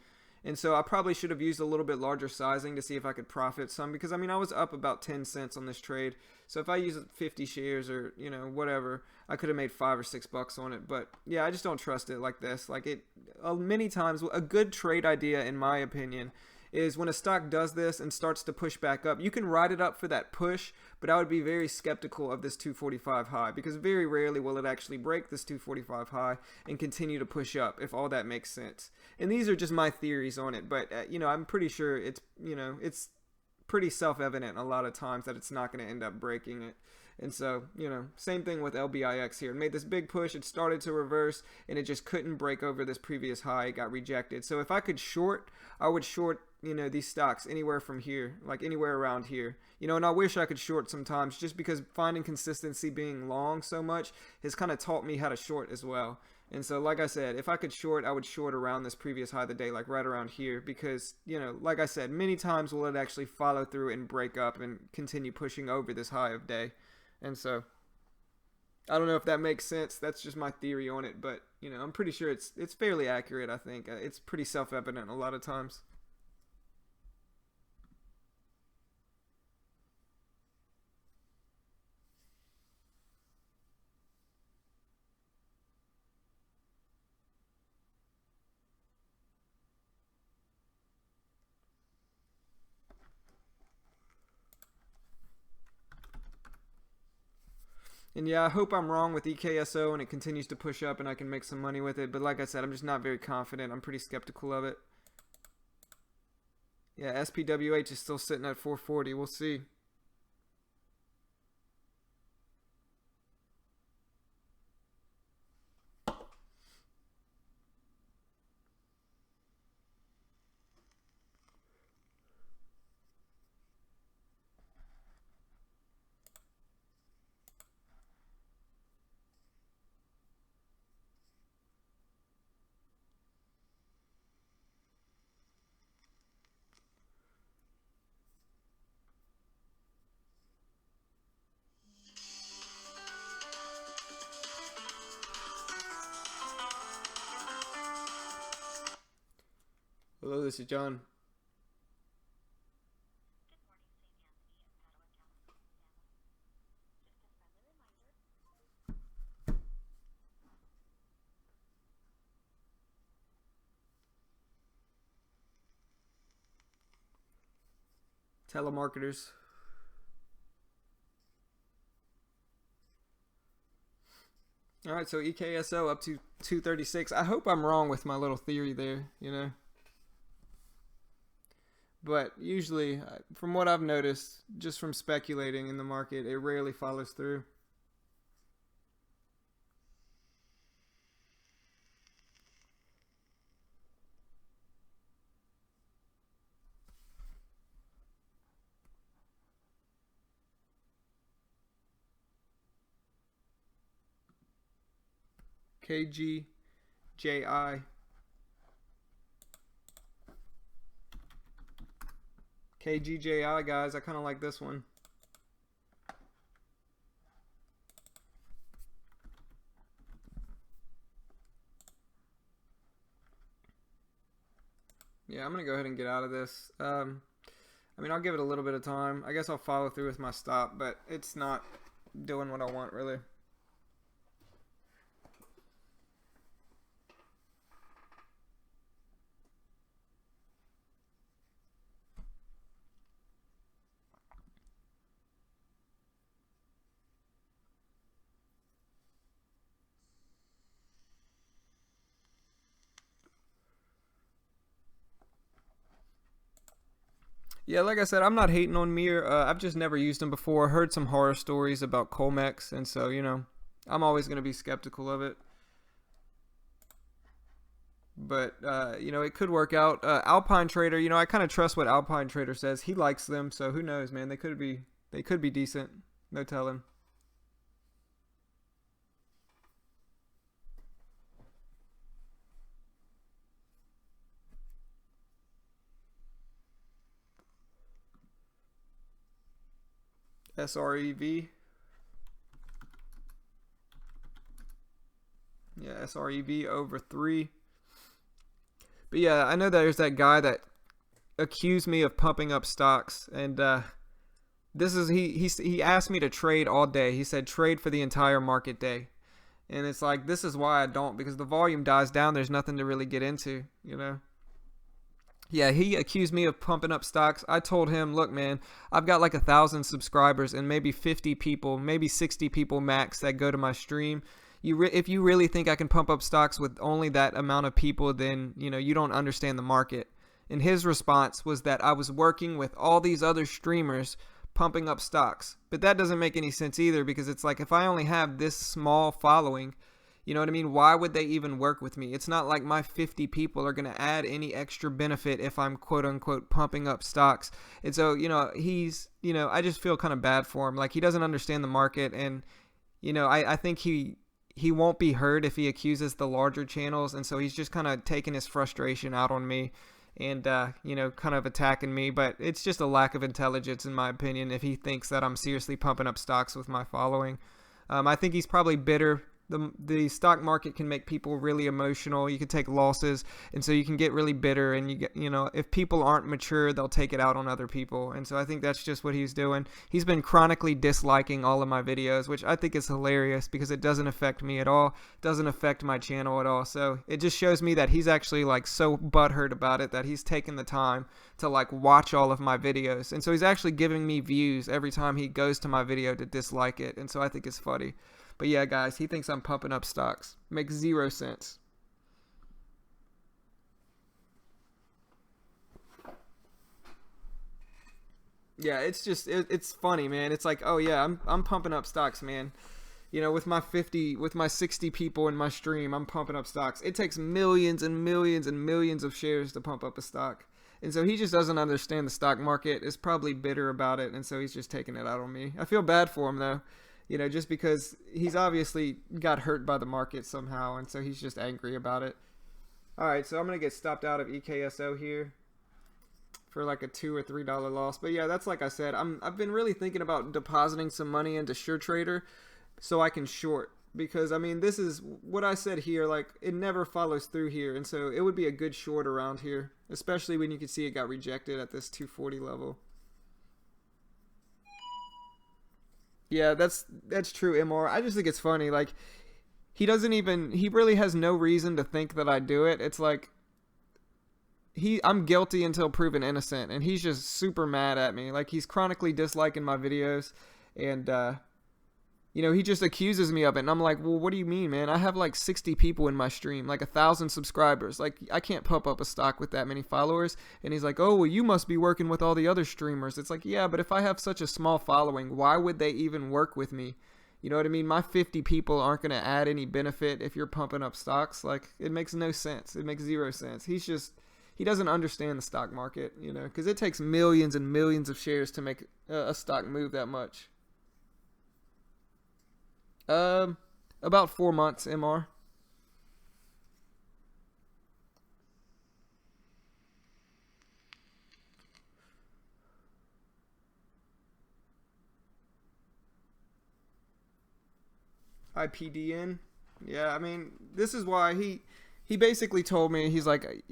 And so I probably should have used a little bit larger sizing to see if I could profit some, because I mean I was up about 10 cents on this trade. So if I use 50 shares or, you know, whatever, I could have made $5 or $6 on it. But yeah, I just don't trust it like this. Like many times a good trade idea in my opinion is when a stock does this and starts to push back up, you can ride it up for that push, but I would be very skeptical of this 245 high, because very rarely will it actually break this 245 high and continue to push up, if all that makes sense. And these are just my theories on it, but you know, I'm pretty sure it's, you know, it's pretty self-evident a lot of times that it's not going to end up breaking it. And so, same thing with LBIX here. It made this big push. It started to reverse, and it just couldn't break over this previous high. It got rejected. So if I could short, I would short, these stocks anywhere from here, like anywhere around here. And I wish I could short sometimes, just because finding consistency being long so much has kind of taught me how to short as well. And so, like I said, if I could short, I would short around this previous high of the day, like right around here, because, like I said, many times will it actually follow through and break up and continue pushing over this high of day. And so, I don't know if that makes sense. That's just my theory on it, but, I'm pretty sure it's fairly accurate, I think. It's pretty self-evident a lot of times. And yeah, I hope I'm wrong with EKSO and it continues to push up and I can make some money with it. But like I said, I'm just not very confident. I'm pretty skeptical of it. Yeah, SPWH is still sitting at 440. We'll see. Hello, this is John. Telemarketers. All right, so EKSO up to 236. I hope I'm wrong with my little theory there. But usually, from what I've noticed, just from speculating in the market, it rarely follows through. KGJI. KGJI, guys. I kind of like this one. Yeah, I'm going to go ahead and get out of this. I'll give it a little bit of time. I guess I'll follow through with my stop, but it's not doing what I want, really. Yeah, like I said, I'm not hating on Mir. I've just never used them before. Heard some horror stories about Colmex, and so, I'm always going to be skeptical of it. But, it could work out. Alpine Trader, I kind of trust what Alpine Trader says. He likes them, so who knows, man. They could be decent. No telling. SREV. Yeah, SREV over 3. But yeah, I know there's that guy that accused me of pumping up stocks, and this is he asked me to trade all day. He said trade for the entire market day. And it's like, this is why I don't, because the volume dies down. There's nothing to really get into. Yeah, he accused me of pumping up stocks. I told him, look, man, I've got like 1,000 subscribers and maybe 50 people, maybe 60 people max that go to my stream. If you really think I can pump up stocks with only that amount of people, then, you don't understand the market. And his response was that I was working with all these other streamers pumping up stocks. But that doesn't make any sense either, because it's like, if I only have this small following, you know what I mean? Why would they even work with me? It's not like my 50 people are going to add any extra benefit if I'm quote unquote pumping up stocks. And so, I just feel kind of bad for him. Like, he doesn't understand the market. And, I think he won't be heard if he accuses the larger channels. And so he's just kind of taking his frustration out on me and, kind of attacking me. But it's just a lack of intelligence, in my opinion, if he thinks that I'm seriously pumping up stocks with my following. I think he's probably bitter. The stock market can make people really emotional. You can take losses, and so you can get really bitter, and if people aren't mature, they'll take it out on other people. And so I think that's just what he's doing. He's been chronically disliking all of my videos, which I think is hilarious, because it doesn't affect me at all. It doesn't affect my channel at all. So it just shows me that he's actually like so butthurt about it that he's taken the time to like watch all of my videos. And so he's actually giving me views every time he goes to my video to dislike it. And so I think it's funny. But yeah, guys, he thinks I'm pumping up stocks. Makes zero sense. Yeah, it's funny, man. It's like, oh yeah, I'm pumping up stocks, man. With my 60 people in my stream, I'm pumping up stocks. It takes millions and millions and millions of shares to pump up a stock. And so he just doesn't understand the stock market, is probably bitter about it, and so he's just taking it out on me. I feel bad for him though. Just because he's obviously got hurt by the market somehow, and so he's just angry about it. All right, so I'm going to get stopped out of EKSO here for like a $2 or $3 loss. But yeah, that's like I said, I've been really thinking about depositing some money into SureTrader so I can short. Because, I mean, this is what I said here, like, it never follows through here, and so it would be a good short around here, especially when you can see it got rejected at this 240 level. Yeah, that's true, MR. I just think it's funny. Like, he really has no reason to think that I do it. It's like, I'm guilty until proven innocent, and he's just super mad at me. Like, he's chronically disliking my videos, and, he just accuses me of it. And I'm like, well, what do you mean, man? I have like 60 people in my stream, like 1,000 subscribers. Like, I can't pump up a stock with that many followers. And he's like, oh, well, you must be working with all the other streamers. It's like, yeah, but if I have such a small following, why would they even work with me? You know what I mean? My 50 people aren't going to add any benefit if you're pumping up stocks. Like, it makes no sense. It makes zero sense. He doesn't understand the stock market, because it takes millions and millions of shares to make a stock move that much. About 4 months, MR. IPDN. Yeah, I mean, this is why he basically told me, he's like,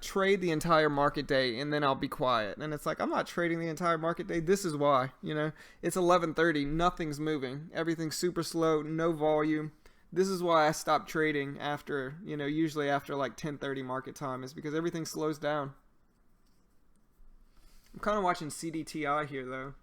trade the entire market day and then I'll be quiet. And it's like, I'm not trading the entire market day. This is why, it's 11:30, nothing's moving, everything's super slow, no volume. This is why I stopped trading after, usually after like 10:30 market time, is because everything slows down. I'm kind of watching CDTI here though.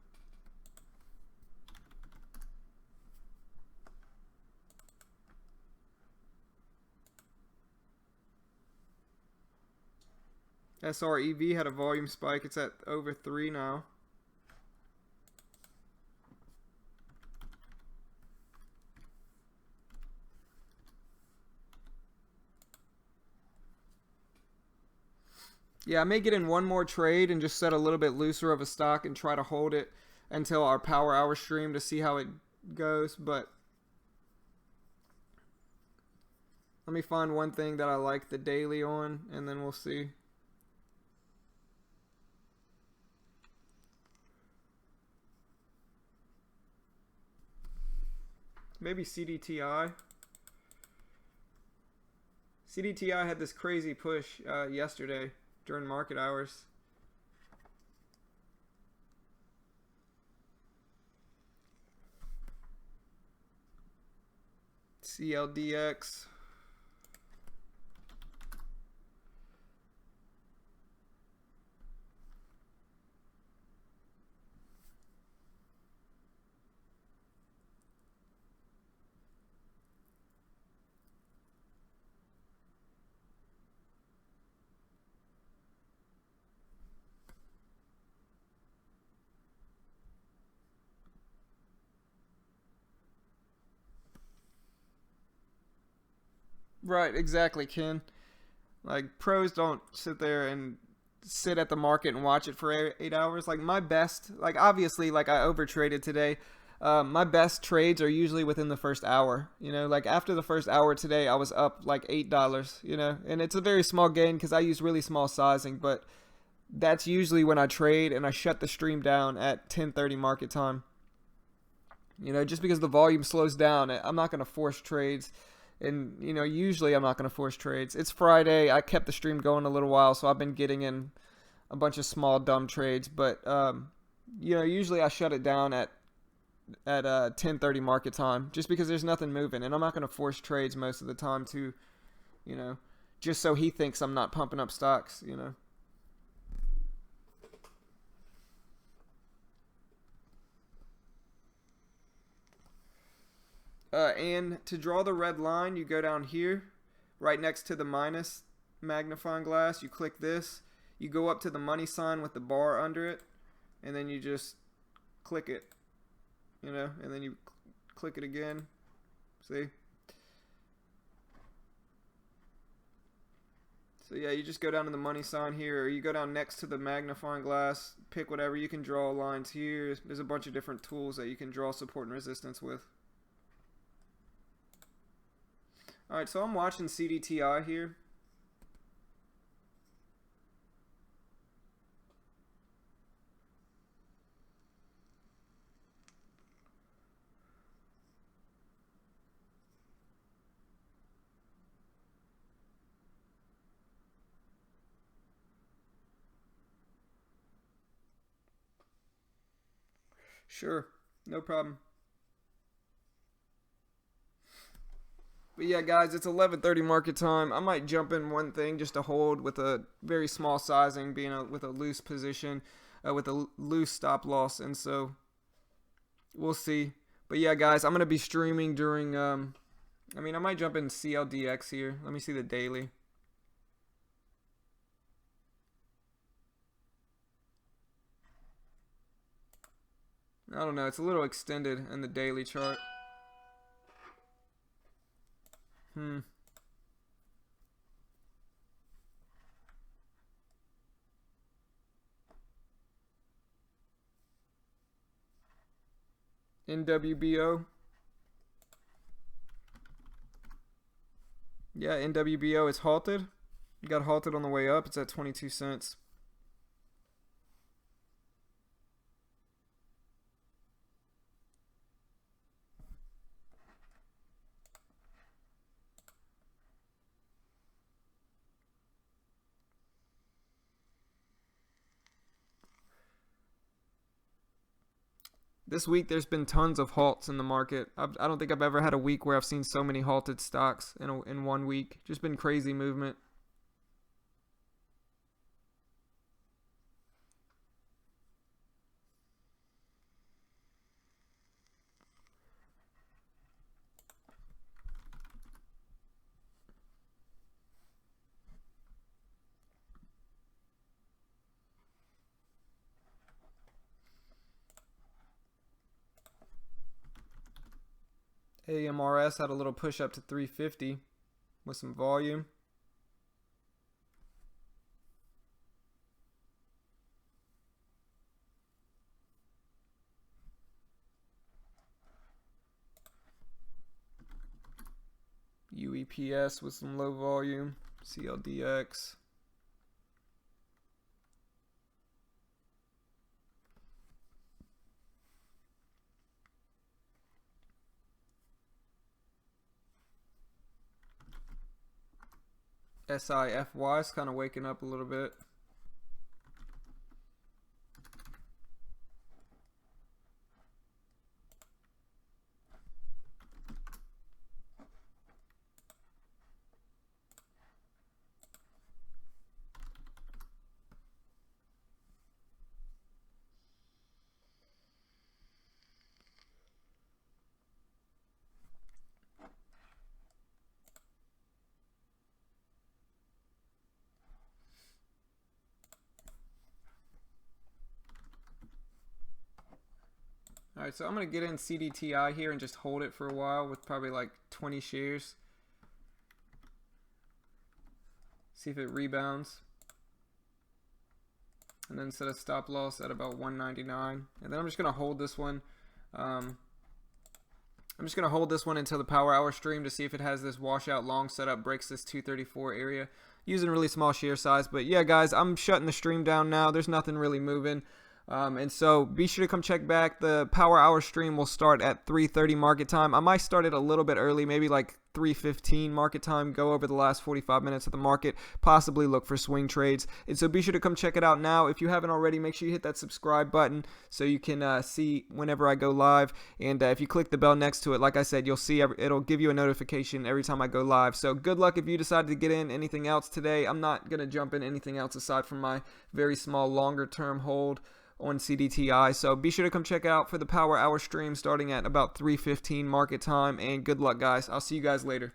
SREV had a volume spike. It's at over 3 now. Yeah, I may get in one more trade and just set a little bit looser of a stock and try to hold it until our power hour stream to see how it goes. But let me find one thing that I like the daily on, and then we'll see. Maybe CDTI. CDTI had this crazy push yesterday during market hours. CLDX. Right, exactly, Ken. Like pros don't sit there and sit at the market and watch it for 8 hours. Like my best, like obviously, like I overtraded today. My best trades are usually within the first hour. You know, like after the first hour today, I was up like $8. You know, and it's a very small gain because I use really small sizing. But that's usually when I trade and I shut the stream down at 10:30 market time. You know, just because the volume slows down, I'm not going to force trades. And, you know, usually I'm not going to force trades. It's Friday. I kept the stream going a little while, so I've been getting in a bunch of small, dumb trades. But, you know, usually I shut it down at 10:30 market time just because there's nothing moving. And I'm not going to force trades most of the time to, you know, just so he thinks I'm not pumping up stocks, you know. And to draw the red line, you go down here, right next to the minus magnifying glass. You click this. You go up to the money sign with the bar under it, and then you just click it, you know, and then you click it again. See? So yeah, you just go down to the money sign here, or you go down next to the magnifying glass, pick whatever. You can draw lines here. There's a bunch of different tools that you can draw support and resistance with. Alright, so I'm watching CDTI here. Sure, no problem. But yeah, guys, it's 11:30 market time. I might jump in one thing just to hold with a very small sizing, being with a loose position, with a loose stop loss, and so we'll see. But yeah, guys, I'm gonna be streaming during. I mean, I might jump in CLDX here. Let me see the daily. I don't know. It's a little extended in the daily chart. Hmm. NWBO. Yeah, NWBO is halted. It got halted on the way up. It's at 22 cents. This week, there's been tons of halts in the market. I don't think I've ever had a week where I've seen so many halted stocks in 1 week. Just been crazy movement. AMRS had a little push up to 350 with some volume. UEPS with some low volume. CLDX. SIFY is kind of waking up a little bit. Alright, so I'm going to get in CDTI here and just hold it for a while with probably like 20 shares. See if it rebounds. And then set a stop loss at about 199. And then I'm just going to hold this one. I'm just going to hold this one until the power hour stream to see if it has this washout long setup, breaks this 234 area. Using really small shear size. But yeah, guys, I'm shutting the stream down now. There's nothing really moving. And so be sure to come check back. The power hour stream will start at 3:30 market time. I might start it a little bit early, maybe like 3:15 market time, go over the last 45 minutes of the market, possibly look for swing trades. And so be sure to come check it out now. If you haven't already, make sure you hit that subscribe button so you can see whenever I go live. And if you click the bell next to it, like I said, you'll see it'll give you a notification every time I go live. So good luck if you decided to get in anything else today. I'm not going to jump in anything else aside from my very small longer term hold on CDTI. So be sure to come check out for the power hour stream starting at about 3:15 market time, and good luck, guys. I'll see you guys later.